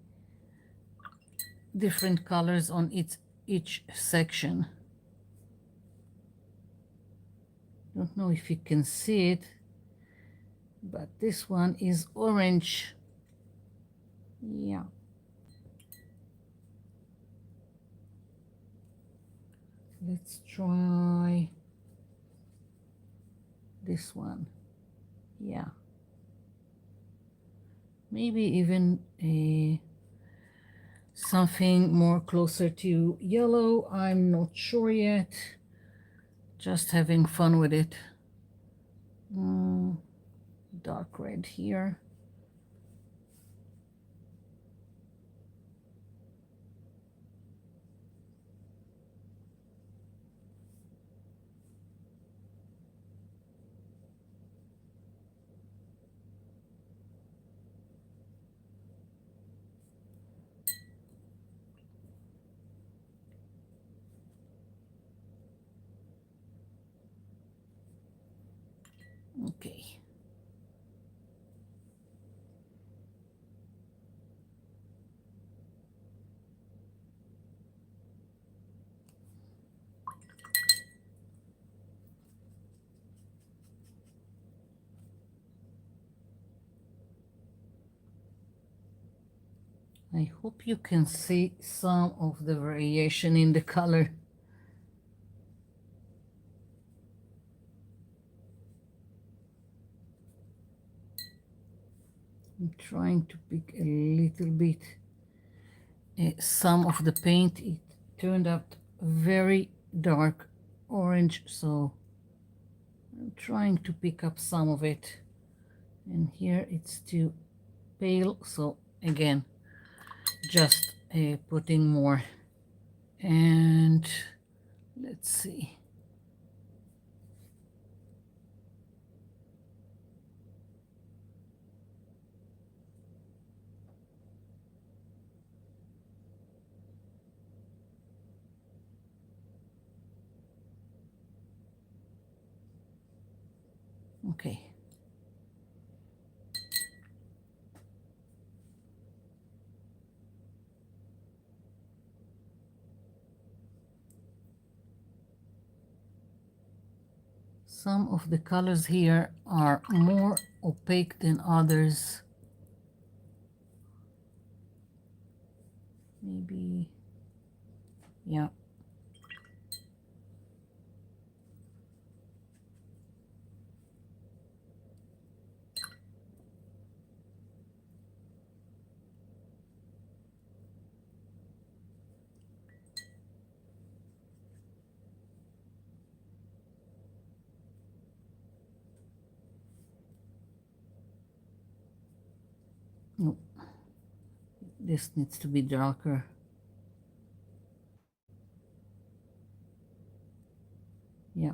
different colors on each section. Don't know if you can see it, but this one is orange. Yeah. Let's try this one. Yeah. Maybe even something more closer to yellow. I'm not sure yet. Just having fun with it. Dark red here. Okay. I hope you can see some of the variation in the color. I'm trying to pick a little bit some of the paint. It turned out very dark orange, so I'm trying to pick up some of it. And here it's too pale, so again just putting more. And let's see. Okay. Some of the colors here are more opaque than others. Maybe Yeah. No, this needs to be darker. Yeah.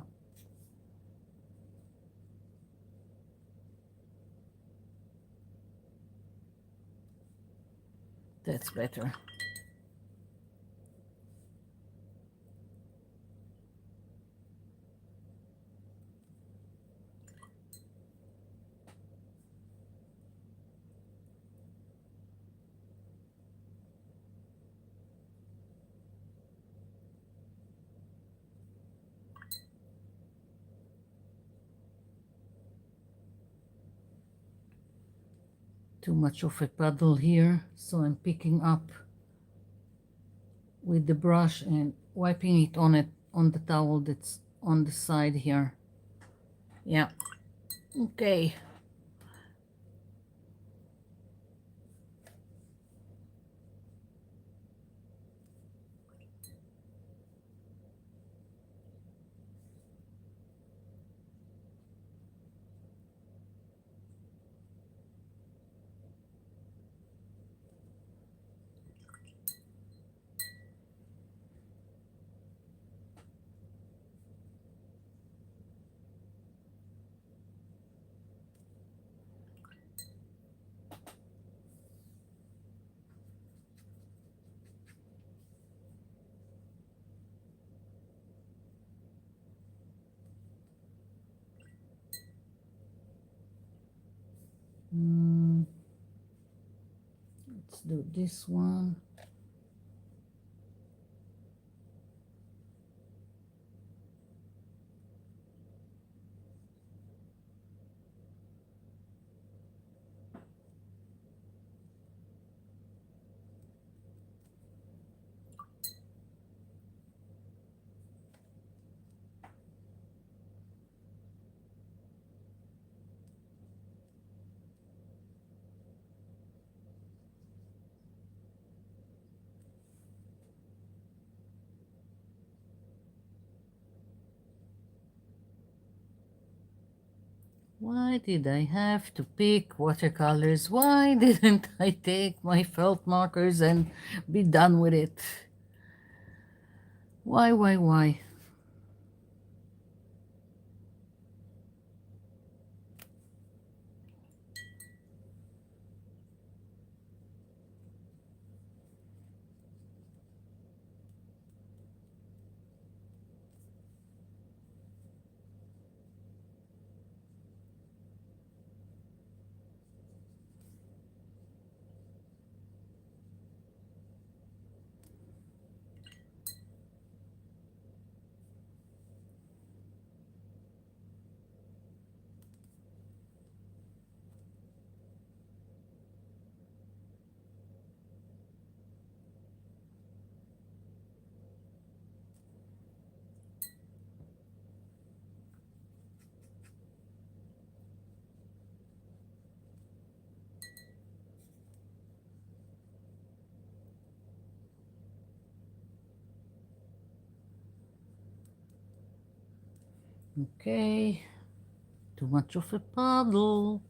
That's better. Too much of a puddle here, so I'm picking up with the brush and wiping it on the towel that's on the side here. Yeah. Okay. Let's do this one. Why did I have to pick watercolors? Why didn't I take my felt markers and be done with it? Why? Okay, too much of a puddle.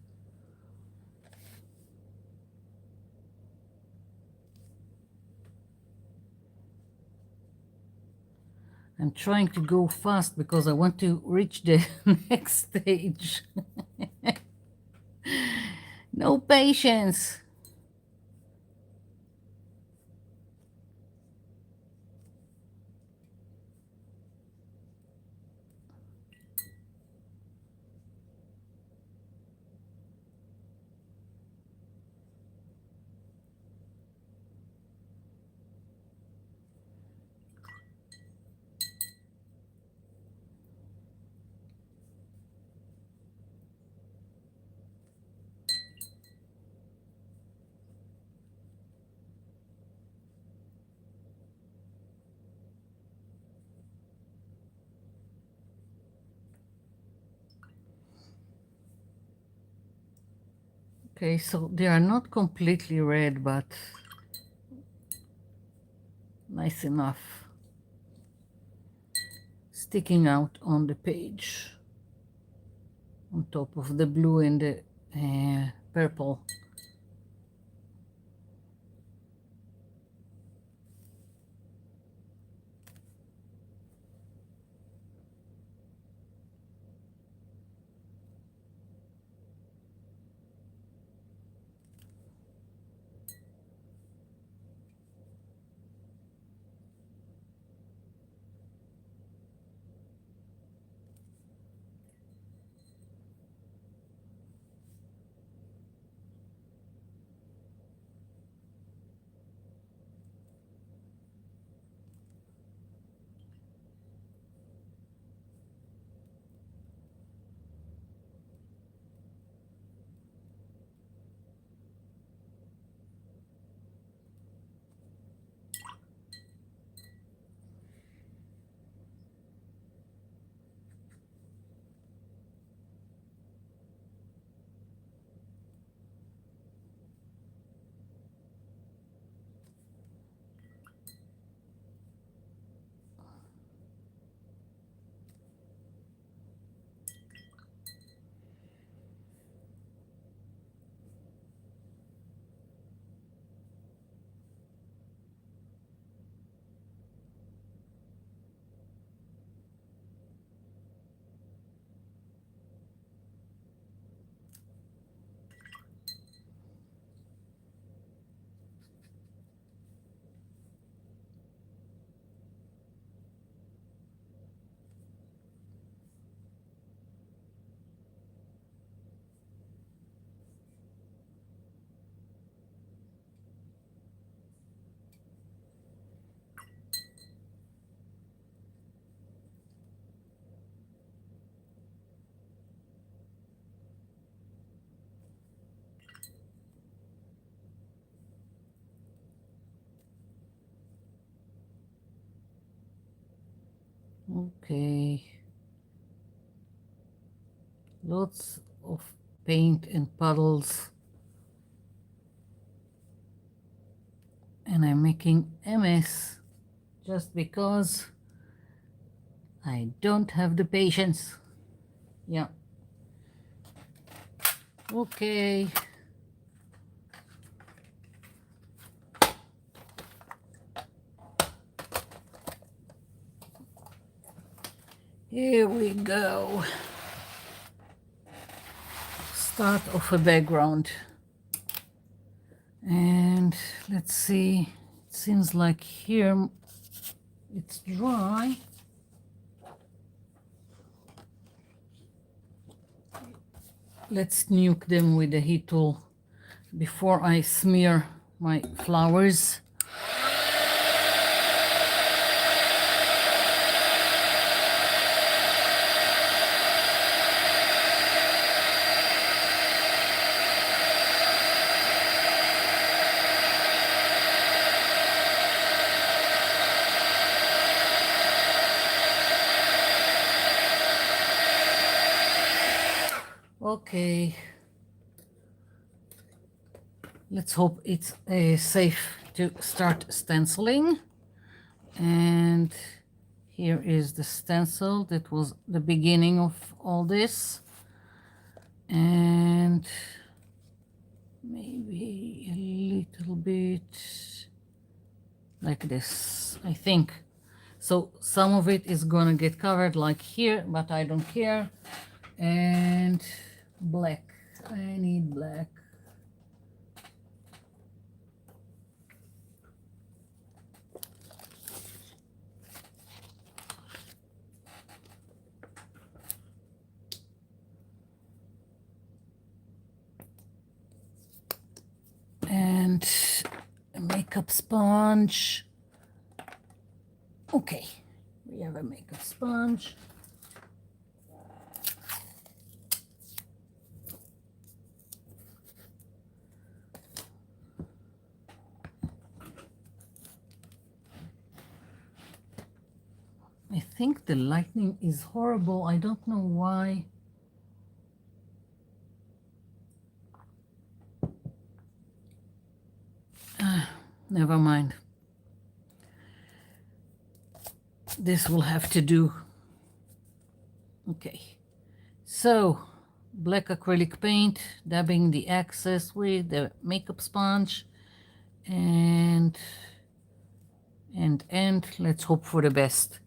I'm trying to go fast because I want to reach the next stage. No patience. Okay, so they are not completely red, but nice enough. Sticking out on the page on top of the blue and the purple. Okay. Lots of paint and puddles. And I'm making a mess just because I don't have the patience. Yeah. Okay. Here we go. Start of a background. And let's see. It seems like here it's dry. Let's nuke them with the heat tool before I smear my flowers. Okay, let's hope it's safe to start stenciling. And here is the stencil that was the beginning of all this. And maybe a little bit like this, I think. So some of it is gonna get covered like here, but I don't care. And black, I need black. And a makeup sponge. Okay, we have a makeup sponge. I think the lighting is horrible. I don't know why. never mind. This will have to do. Okay, so black acrylic paint, dabbing the excess with the makeup sponge, and let's hope for the best.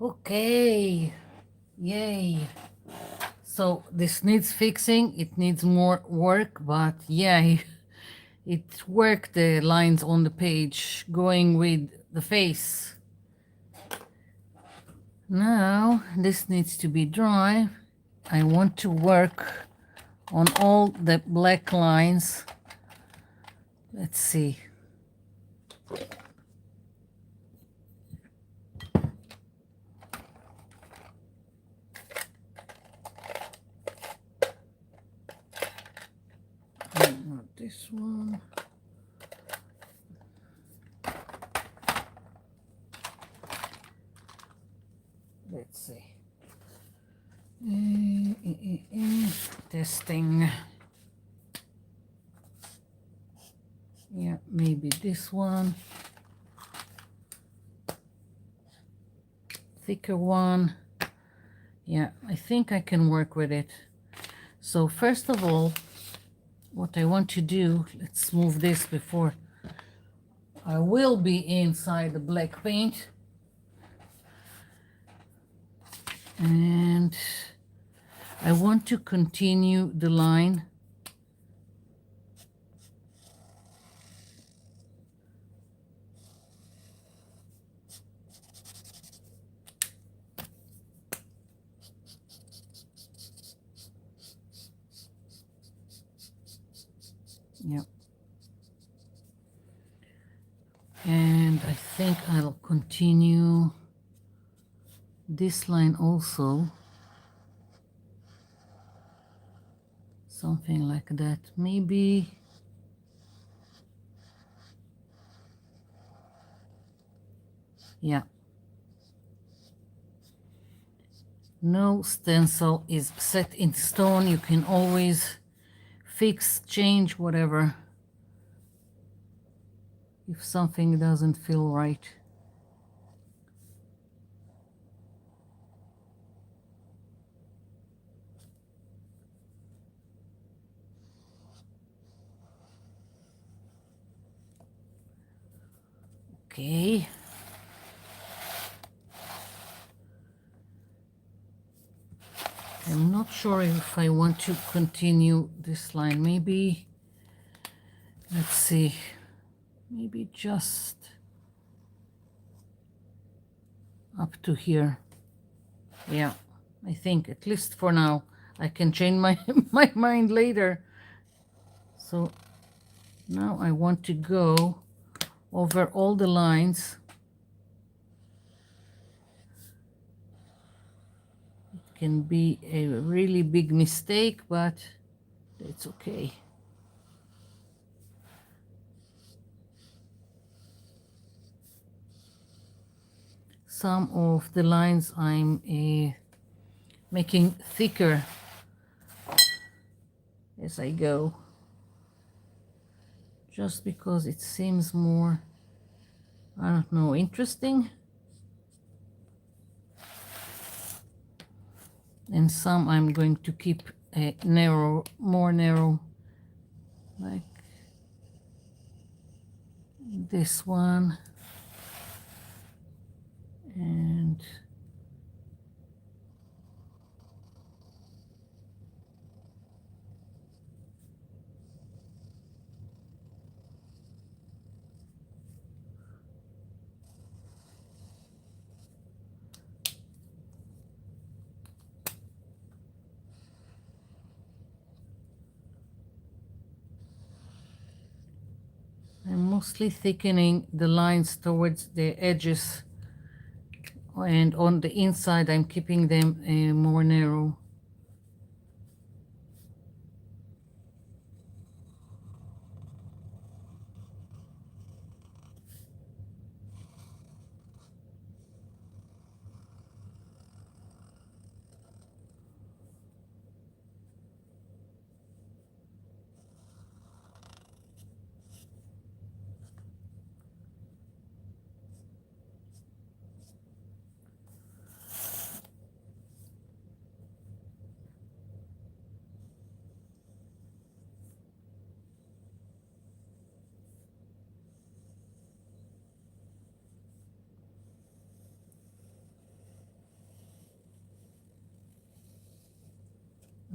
Okay, yay. So this needs fixing, it needs more work, but yeah, it worked, the lines on the page going with the face. Now this needs to be dry. I want to work on all the black lines. Let's see. Not this one. Let's see. Testing. Yeah, maybe this one. Thicker one. Yeah, I think I can work with it. So first of all, what I want to do, let's move this before I will be inside the black paint. And I want to continue the line. Yep. And I think I'll continue this line also. Something like that. Maybe. Yeah. No stencil is set in stone. You can always fix, change, whatever, if something doesn't feel right. Okay. I'm not sure if I want to continue this line. Maybe, let's see, maybe just up to here. Yeah, I think at least for now. I can change my my mind later. So now I want to go over all the lines. It can be a really big mistake, but it's okay. Some of the lines I'm making thicker as I go, just because it seems more, I don't know, interesting. And some I'm going to keep narrow, more narrow, like this one. And I'm mostly thickening the lines towards the edges, and on the inside I'm keeping them more narrow.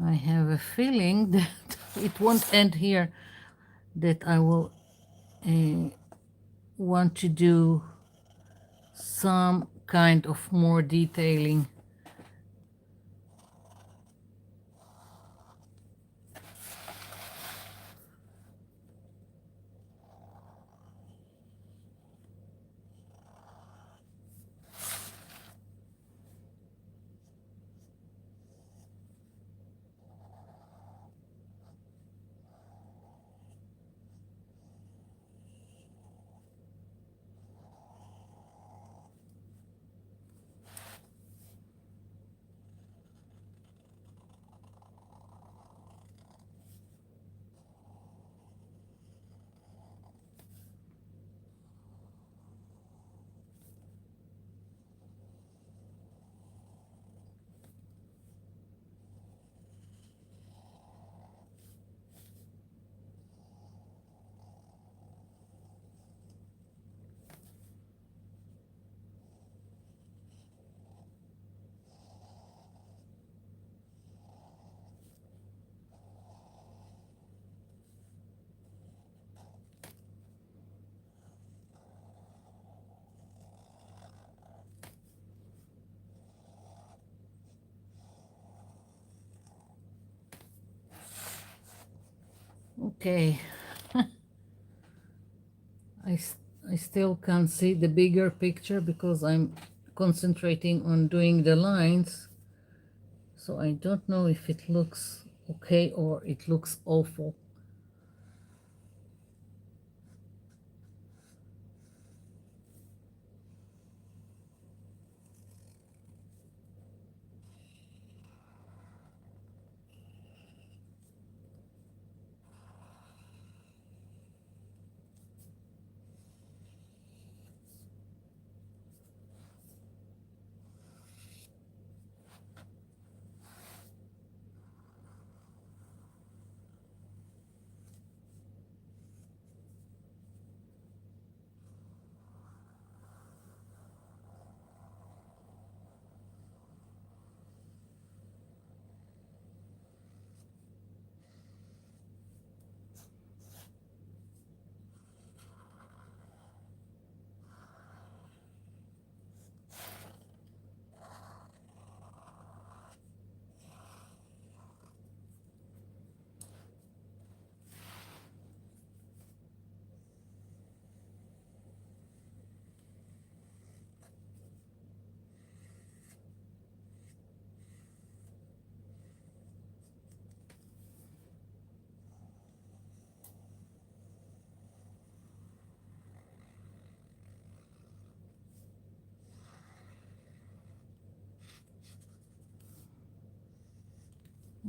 I have a feeling that it won't end here, that I will want to do some kind of more detailing. Okay. I still can't see the bigger picture because I'm concentrating on doing the lines. So I don't know if it looks okay or it looks awful.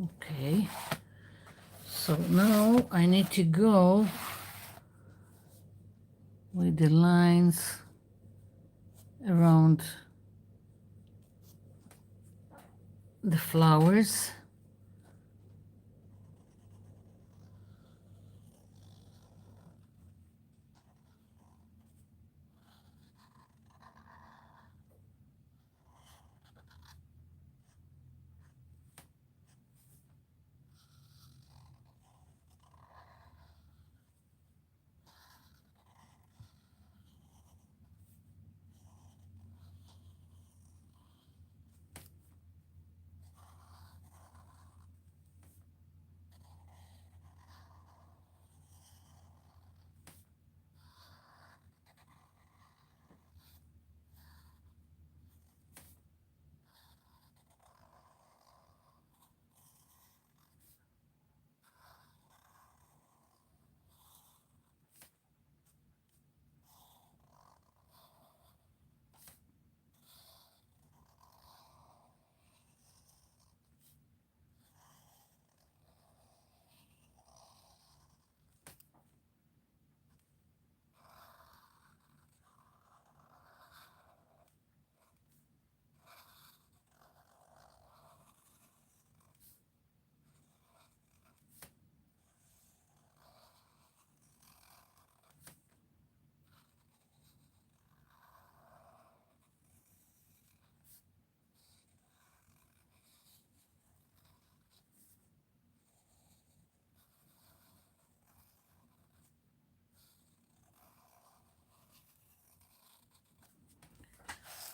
Okay, so now I need to go with the lines around the flowers.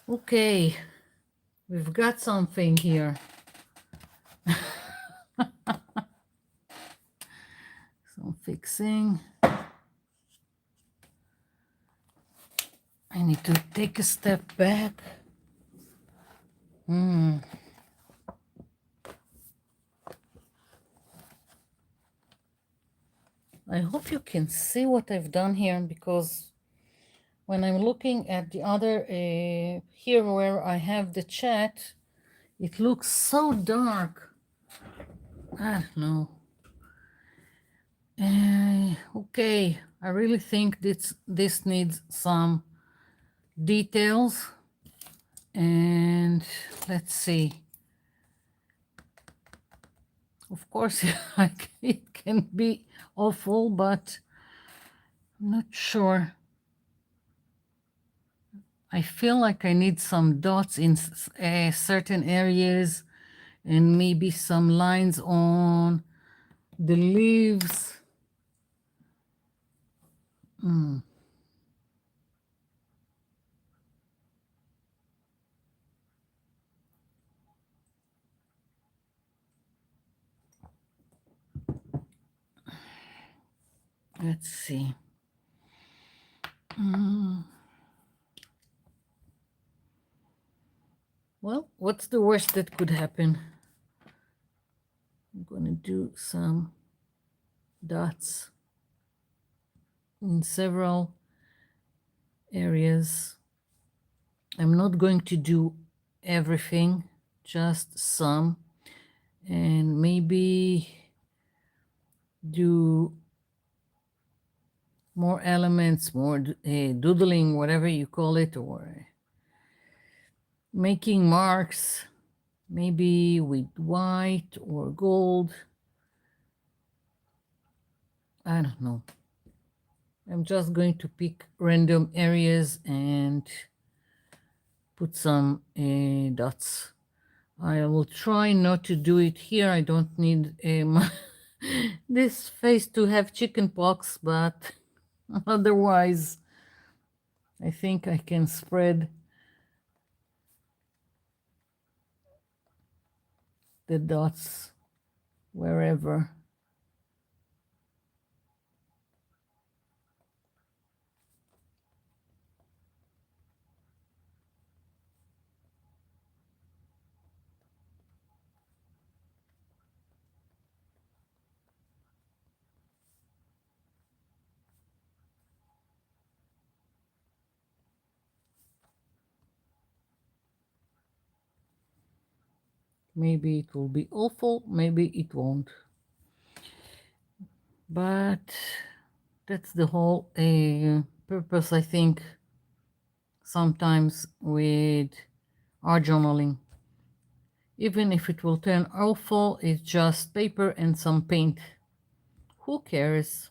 Okay, we've got something here. Some fixing. I need to take a step back. I hope you can see what I've done here, because when I'm looking at the other here where I have the chat, it looks so dark. I don't know. Okay, I really think this needs some details. And let's see. Of course, it can be awful, but I'm not sure. I feel like I need some dots in certain areas, and maybe some lines on the leaves. Let's see. Well, what's the worst that could happen? I'm going to do some dots in several areas. I'm not going to do everything, just some, and maybe do more elements, more doodling, whatever you call it, or making marks, maybe with white or gold. I don't know. I'm just going to pick random areas and put some dots. I will try not to do it here. I don't need this face to have chicken pox, but otherwise I think I can spread the dots wherever. Maybe it will be awful, maybe it won't. But that's the whole purpose, I think, sometimes with art journaling. Even if it will turn awful, it's just paper and some paint. Who cares?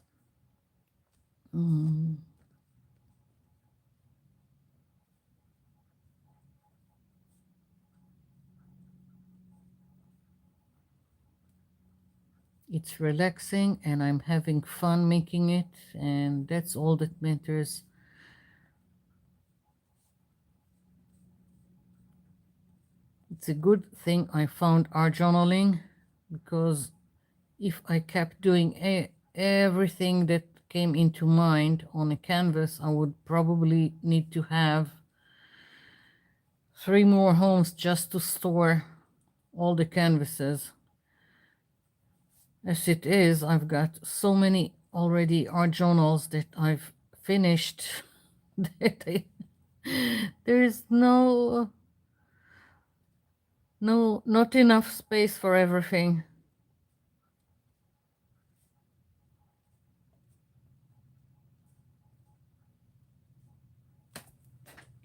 It's relaxing and I'm having fun making it, and that's all that matters. It's a good thing I found art journaling, because if I kept doing everything that came into mind on a canvas, I would probably need to have 3 more homes just to store all the canvases. As it is, I've got so many already art journals that I've finished that there is not enough space for everything.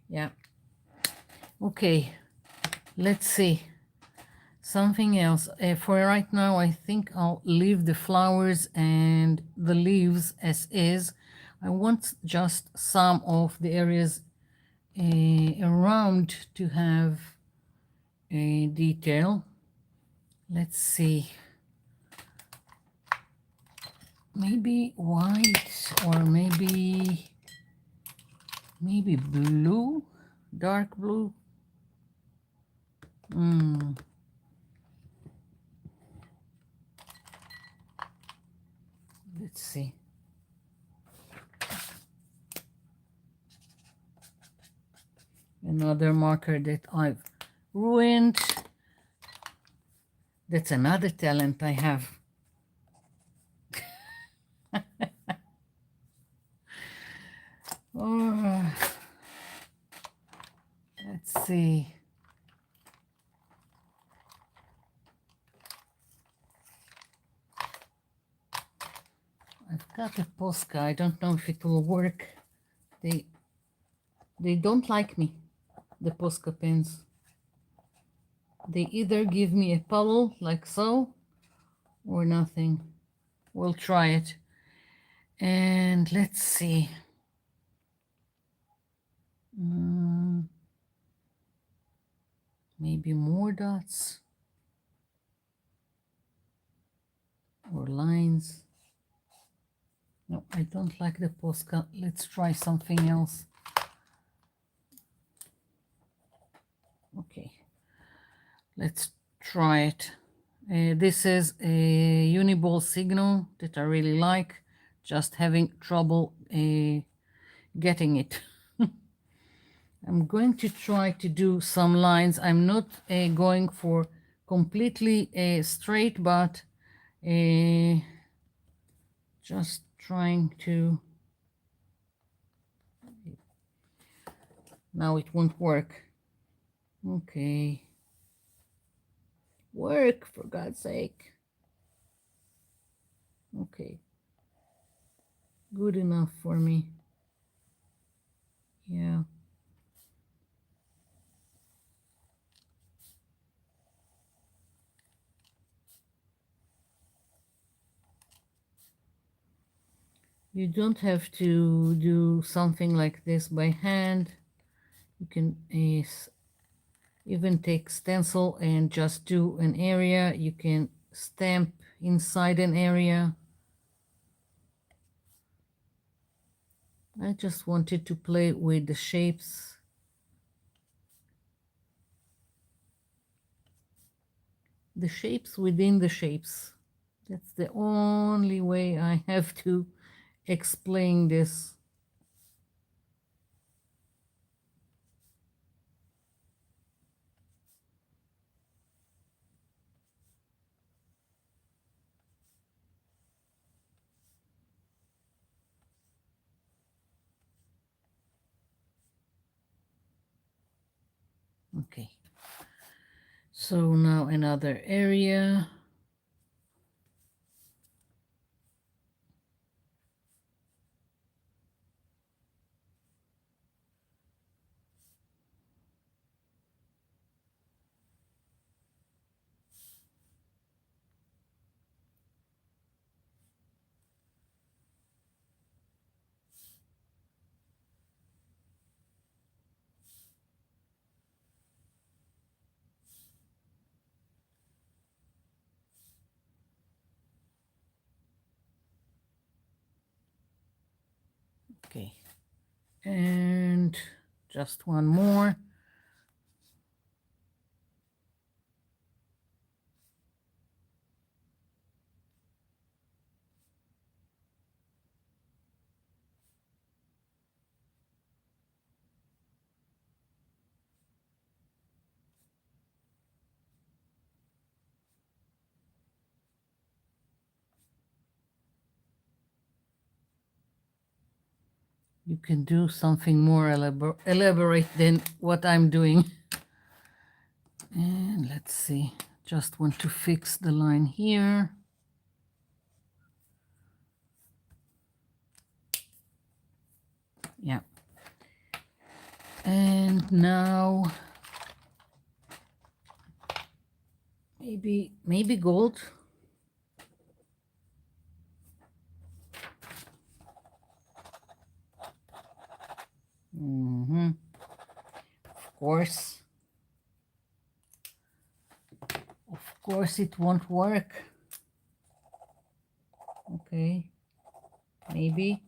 Yeah. Okay, let's see. Something else. For right now, I think I'll leave the flowers and the leaves as is. I want just some of the areas around to have a detail. Let's see. Maybe white, or maybe blue, dark blue. Let's see. Another marker that I've ruined. That's another talent I have. Oh, let's see. I've got a Posca. I don't know if it will work. They don't like me, the Posca pens. They either give me a puddle like so, or nothing. We'll try it. And let's see. Maybe more dots or lines. No, I don't like the Posca. Let's try something else. Okay, let's try it. This is a Uniball signal that I really like, just having trouble getting it. I'm going to try to do some lines. I'm not going for completely straight, but just trying to. Now it won't work. Okay. Work, for God's sake. Okay. Good enough for me. Yeah. You don't have to do something like this by hand. You can even take stencil and just do an area. You can stamp inside an area. I just wanted to play with the shapes. The shapes within the shapes. That's the only way I have to explain this. Okay. So now another area. Okay, and just one more. You can do something more elaborate than what I'm doing. And let's see, just want to fix the line here. Yeah. And now maybe gold. Of course. Of course it won't work. Okay. Maybe.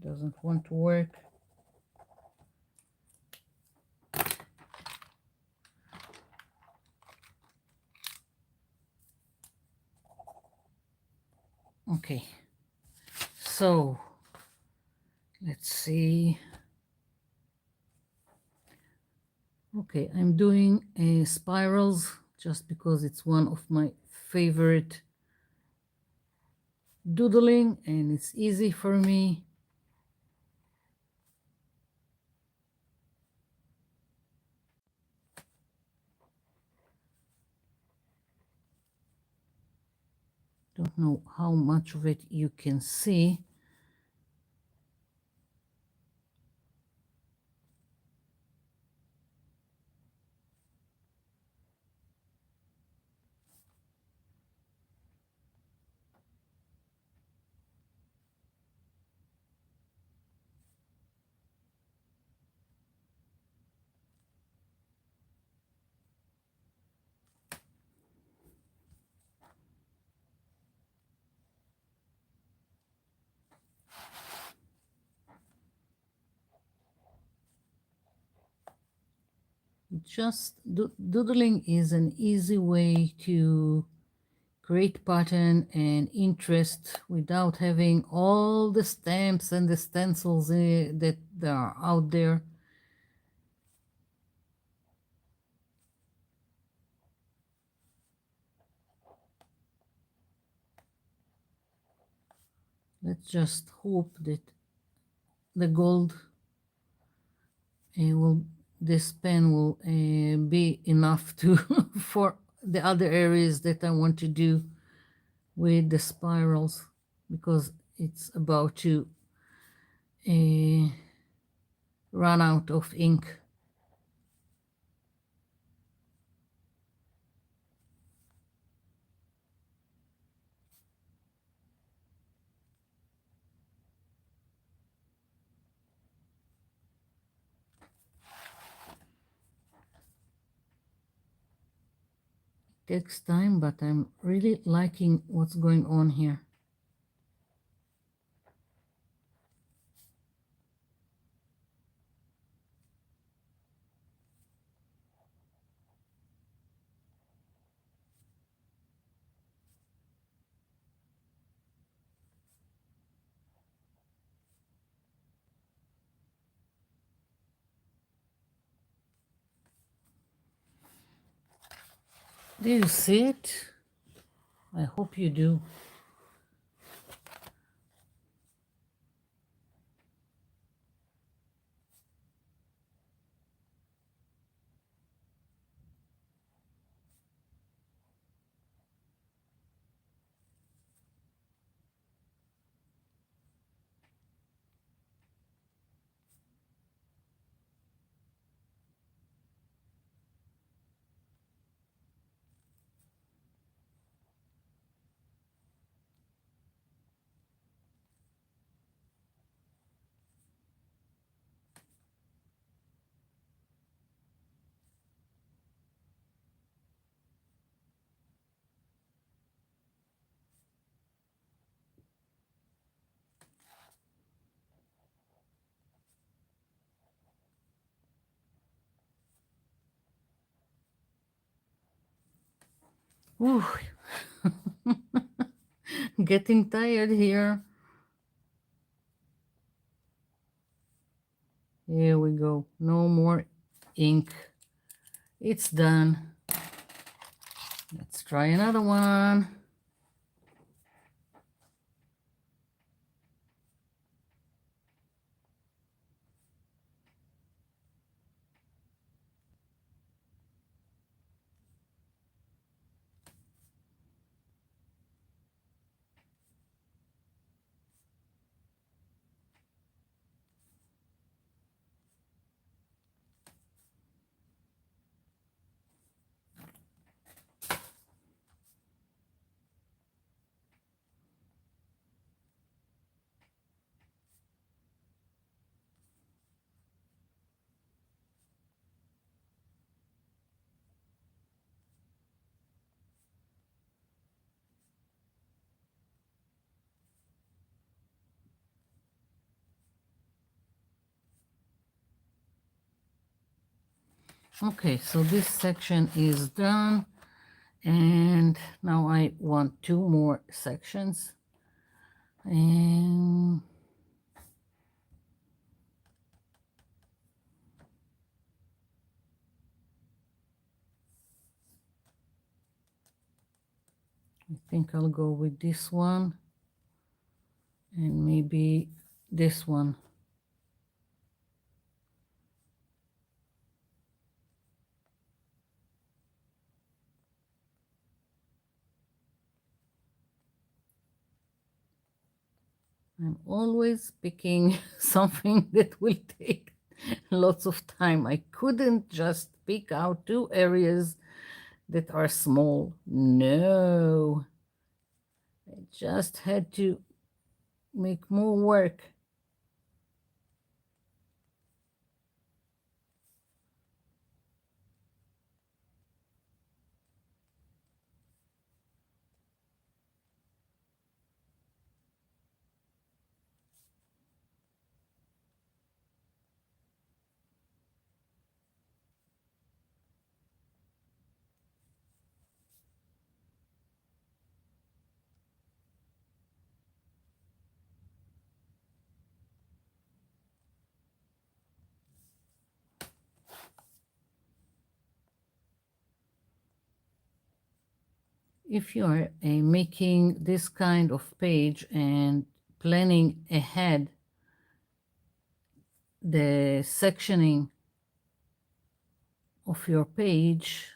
Doesn't want to work. Okay. So let's see. Okay, I'm doing spirals just because it's one of my favorite doodling and it's easy for me. Don't know how much of it you can see. Just doodling is an easy way to create pattern and interest without having all the stamps and the stencils that are out there. Let's just hope that the gold this pen will be enough to for the other areas that I want to do with the spirals, because it's about to run out of ink. Takes time, but I'm really liking what's going on here. Do you see it? I hope you do. Ooh, getting tired here. Here we go. No more ink. It's done. Let's try another one. Okay, so this section is done, and now I want two more sections. And I think I'll go with this one and maybe this one. I'm always picking something that will take lots of time. I couldn't just pick out two areas that are small. No, I just had to make more work. If you are making this kind of page and planning ahead the sectioning of your page,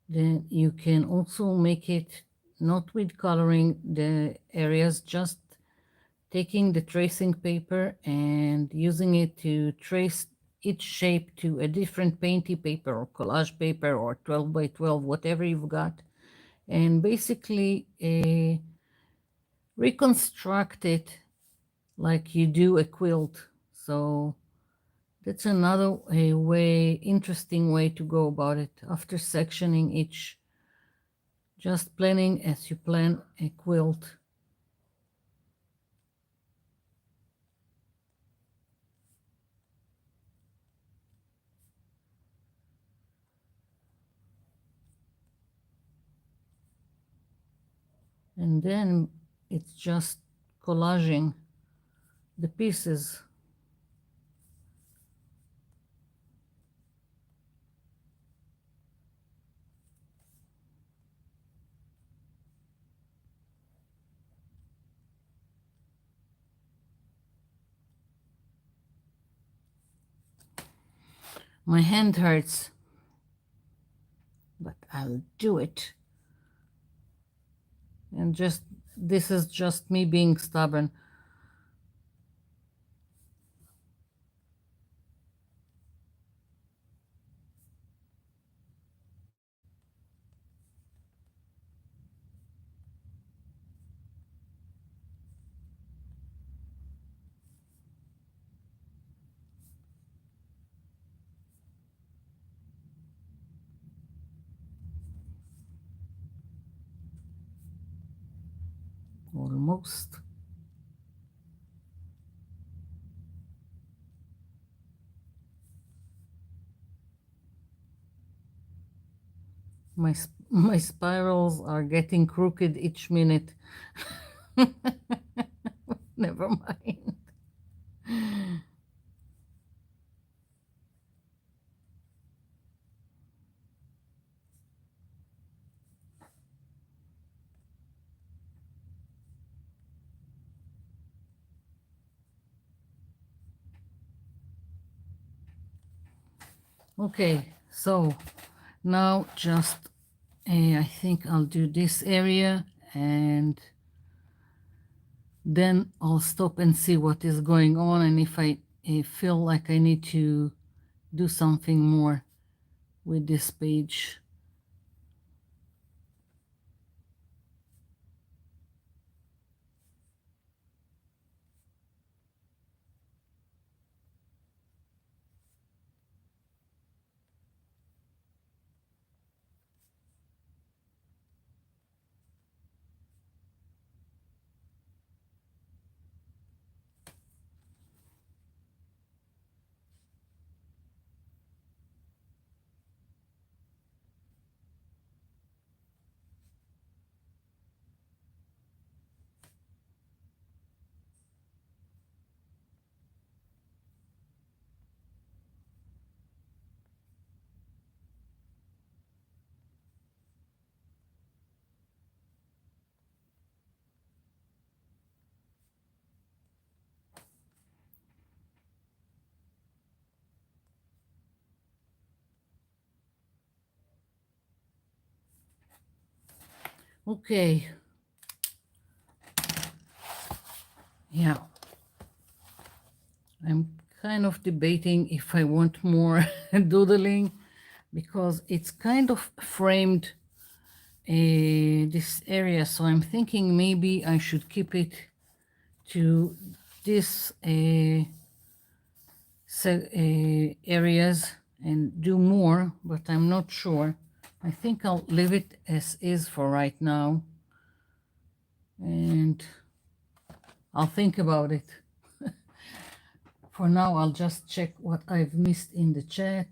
then you can also make it not with coloring the areas, just taking the tracing paper and using it to trace each shape to a different painty paper or collage paper or 12 by 12, whatever you've got, and basically reconstruct it like you do a quilt. So that's another interesting way to go about it. After sectioning each, just planning as you plan a quilt. And then it's just collaging the pieces. My hand hurts, but I'll do it. And just, this is just me being stubborn. Almost. My spirals are getting crooked each minute. Never mind. Okay, so now just I think I'll do this area and then I'll stop and see what is going on, and if I feel like I need to do something more with this page. Okay, yeah, I'm kind of debating if I want more doodling because it's kind of framed this area, so I'm thinking maybe I should keep it to this areas and do more, but I'm not sure. I think I'll leave it as is for right now, and I'll think about it. For now, I'll just check what I've missed in the chat.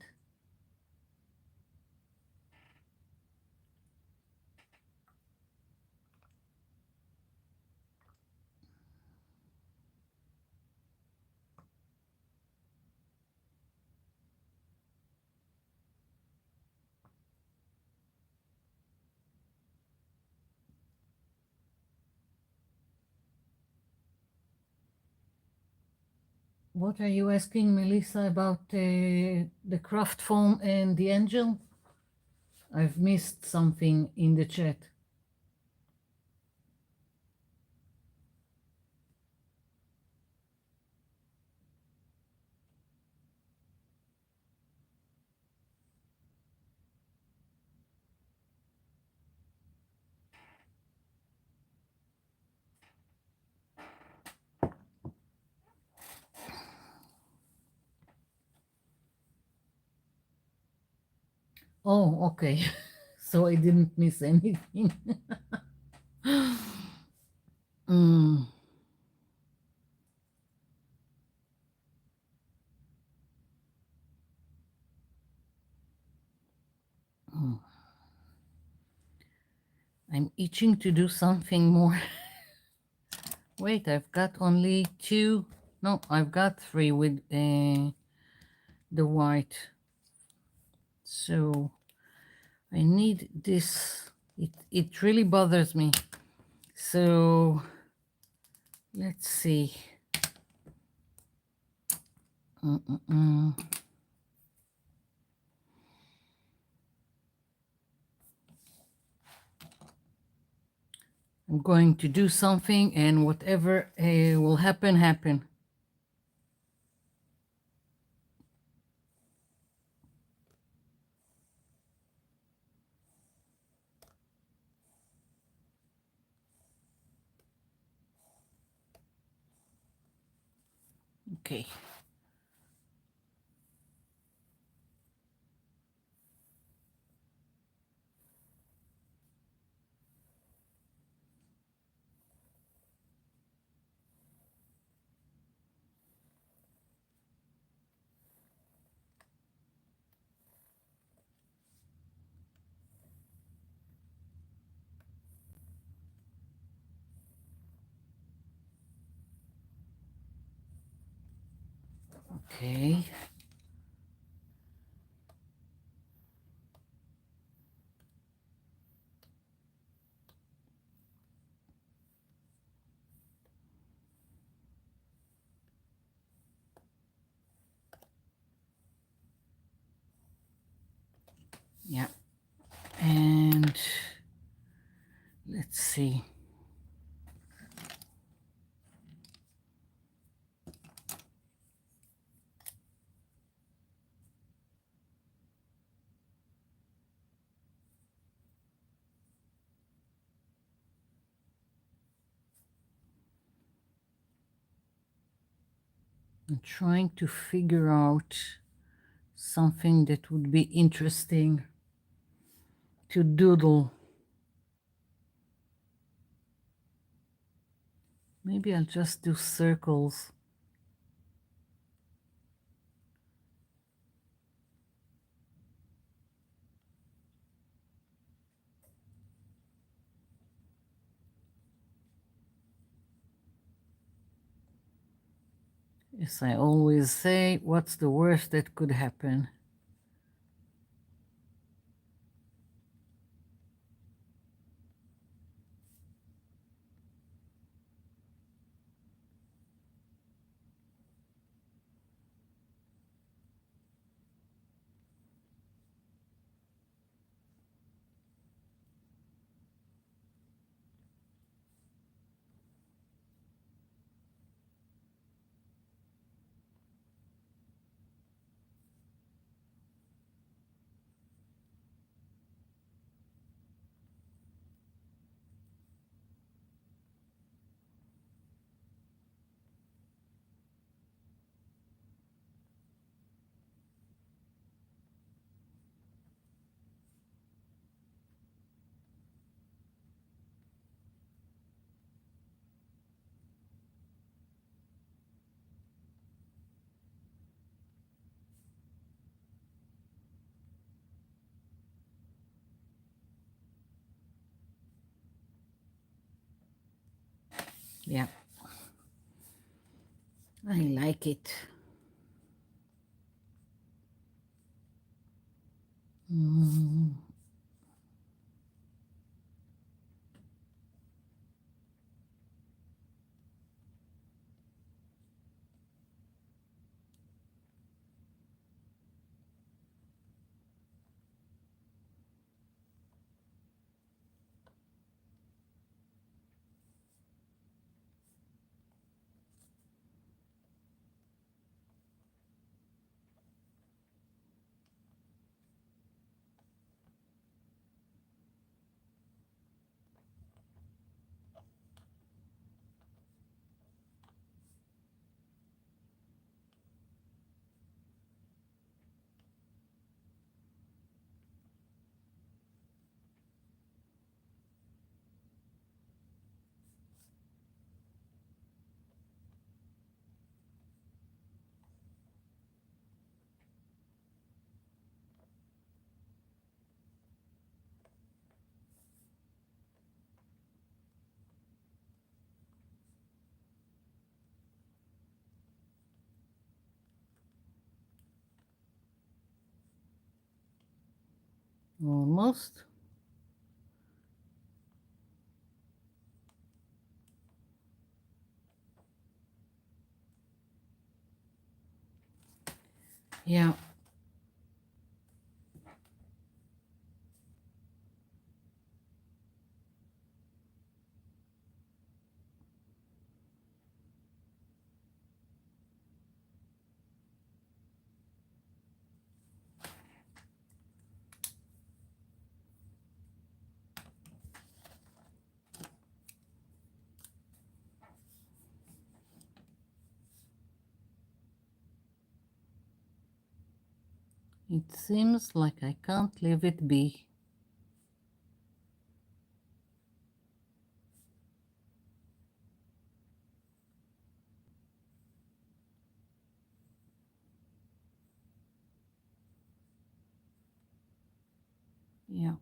What are you asking, Melissa, about the craft foam and the angel? I've missed something in the chat. Oh, okay. So I didn't miss anything. Mm, mm. I'm itching to do something more. Wait, I've got only two. No, I've got three with the white. So I need this. It really bothers me. So let's see. Mm-mm-mm. I'm going to do something, and whatever will happen, happen. Okay. Okay. Yeah. And let's see. I'm trying to figure out something that would be interesting to doodle. Maybe I'll just do circles. As I always say, what's the worst that could happen? Yeah, I like it. Almost. Yeah. It seems like I can't leave it be. Yeah.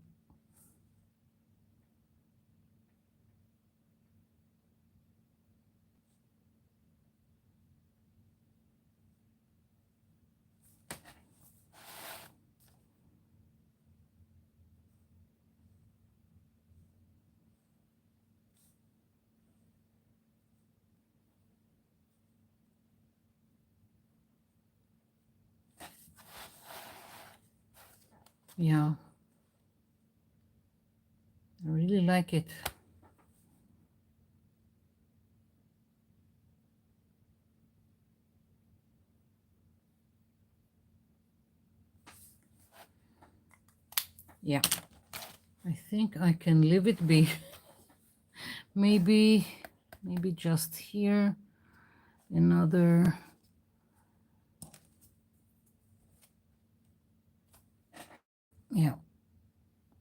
Yeah, I really like it. Yeah, I think I can leave it be. maybe just here another. Yeah,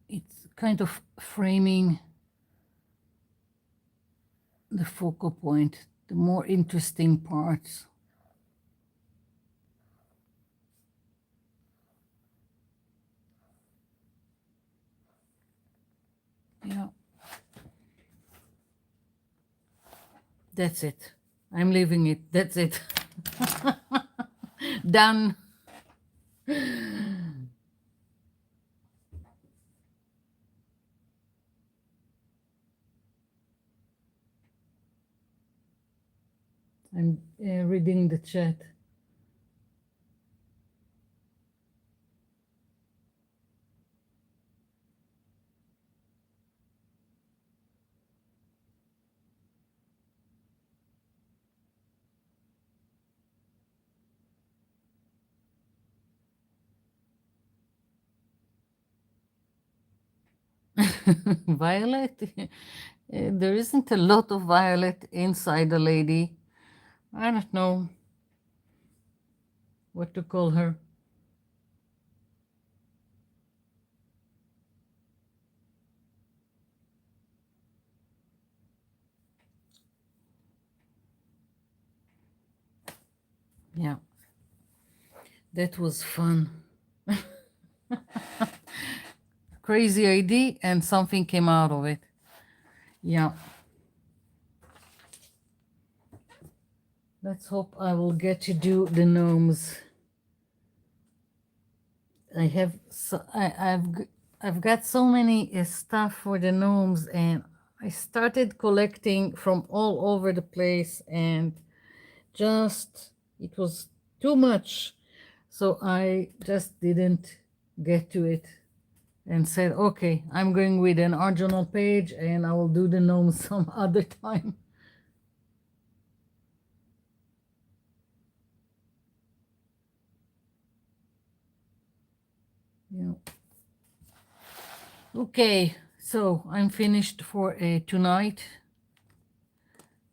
it's kind of framing the focal point, the more interesting parts. Yeah, that's it. I'm leaving it. That's it. Done. I'm reading the chat. Violet? There isn't a lot of violet inside the lady. I don't know what to call her. Yeah, that was fun. Crazy idea, and something came out of it. Yeah. Let's hope I will get to do the gnomes. I have so I've got so many stuff for the gnomes, and I started collecting from all over the place, and just it was too much, so I just didn't get to it and said, okay, I'm going with an original page, and I will do the gnomes some other time. Yeah. Okay, so I'm finished for tonight.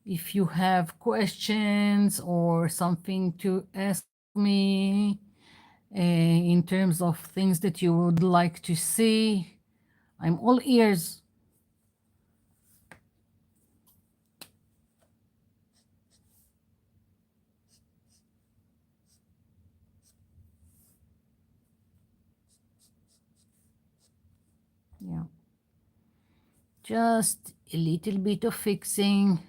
If you have questions or something to ask me in terms of things that you would like to see, I'm all ears. Yeah. Just a little bit of fixing.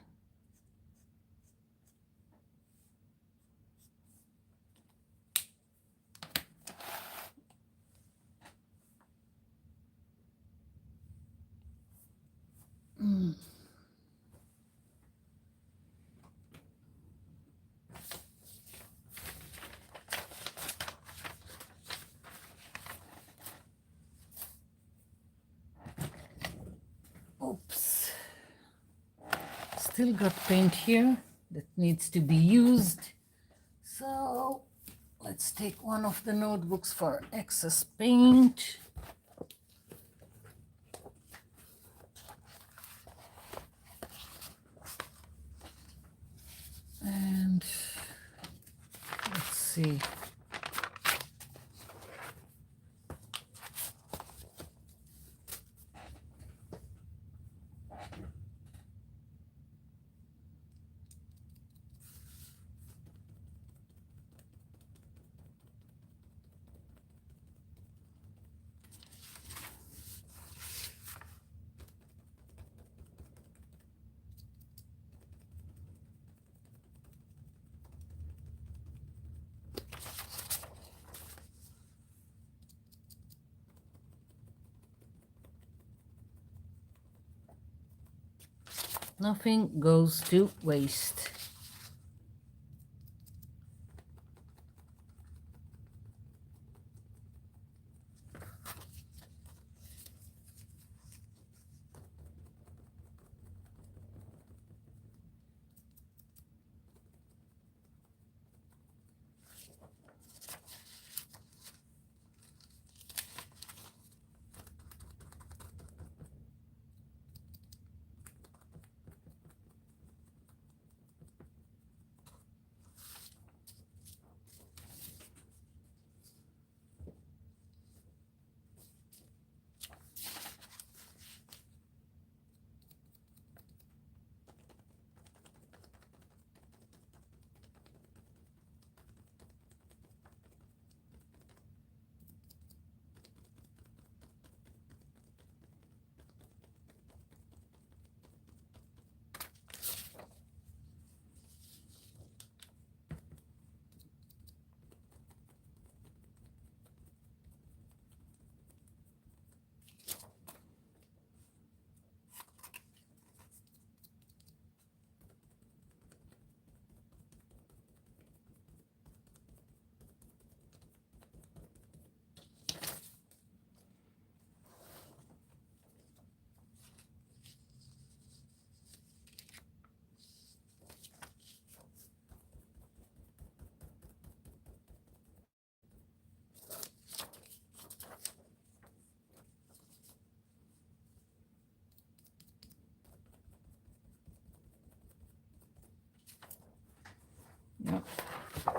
Oops. Still got paint here that needs to be used. So let's take one of the notebooks for excess paint. And let's see. Nothing goes to waste.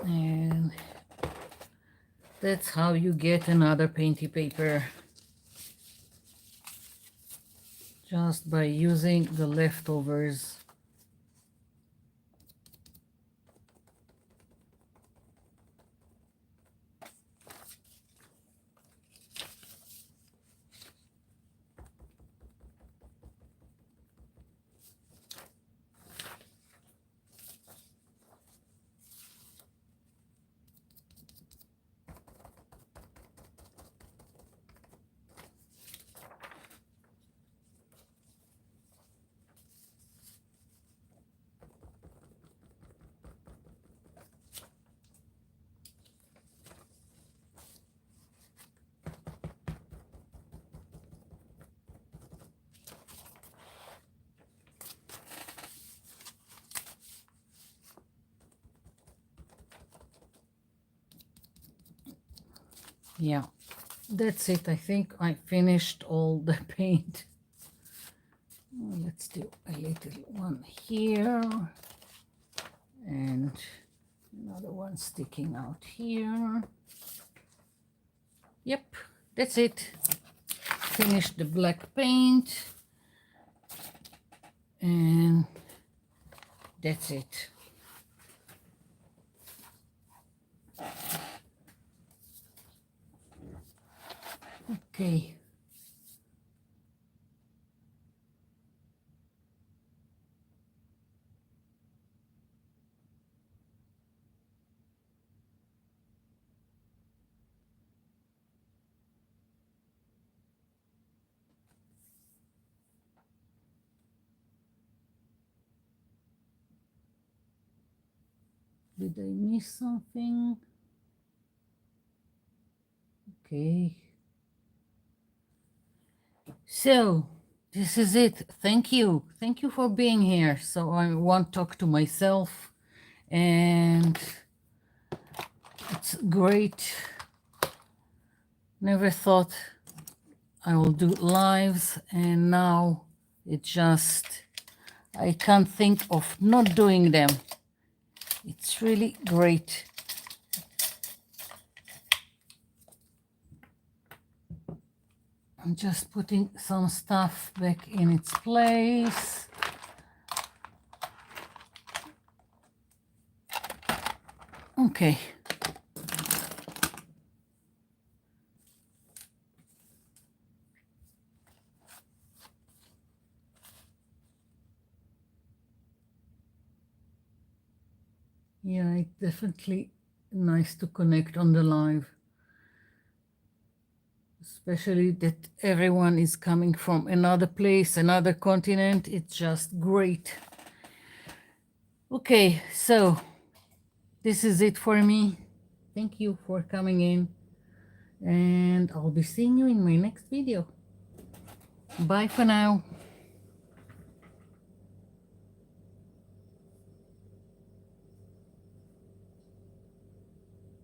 And that's how you get another painty paper, just by using the leftovers. Yeah, that's it. I think I finished all the paint. Let's do a little one here and another one sticking out here. Yep, that's it. Finished the black paint and that's it. Okay. Did I miss something? Okay. So this is it. Thank you. Thank you for being here. So I won't talk to myself, and it's great. Never thought I will do lives, and now it just, I can't think of not doing them. It's really great. I'm just putting some stuff back in its place. Okay. Yeah, it's definitely nice to connect on the live. Especially that everyone is coming from another place, another continent. It's just great. Okay, so this is it for me. Thank you for coming in, and I'll be seeing you in my next video. Bye for now.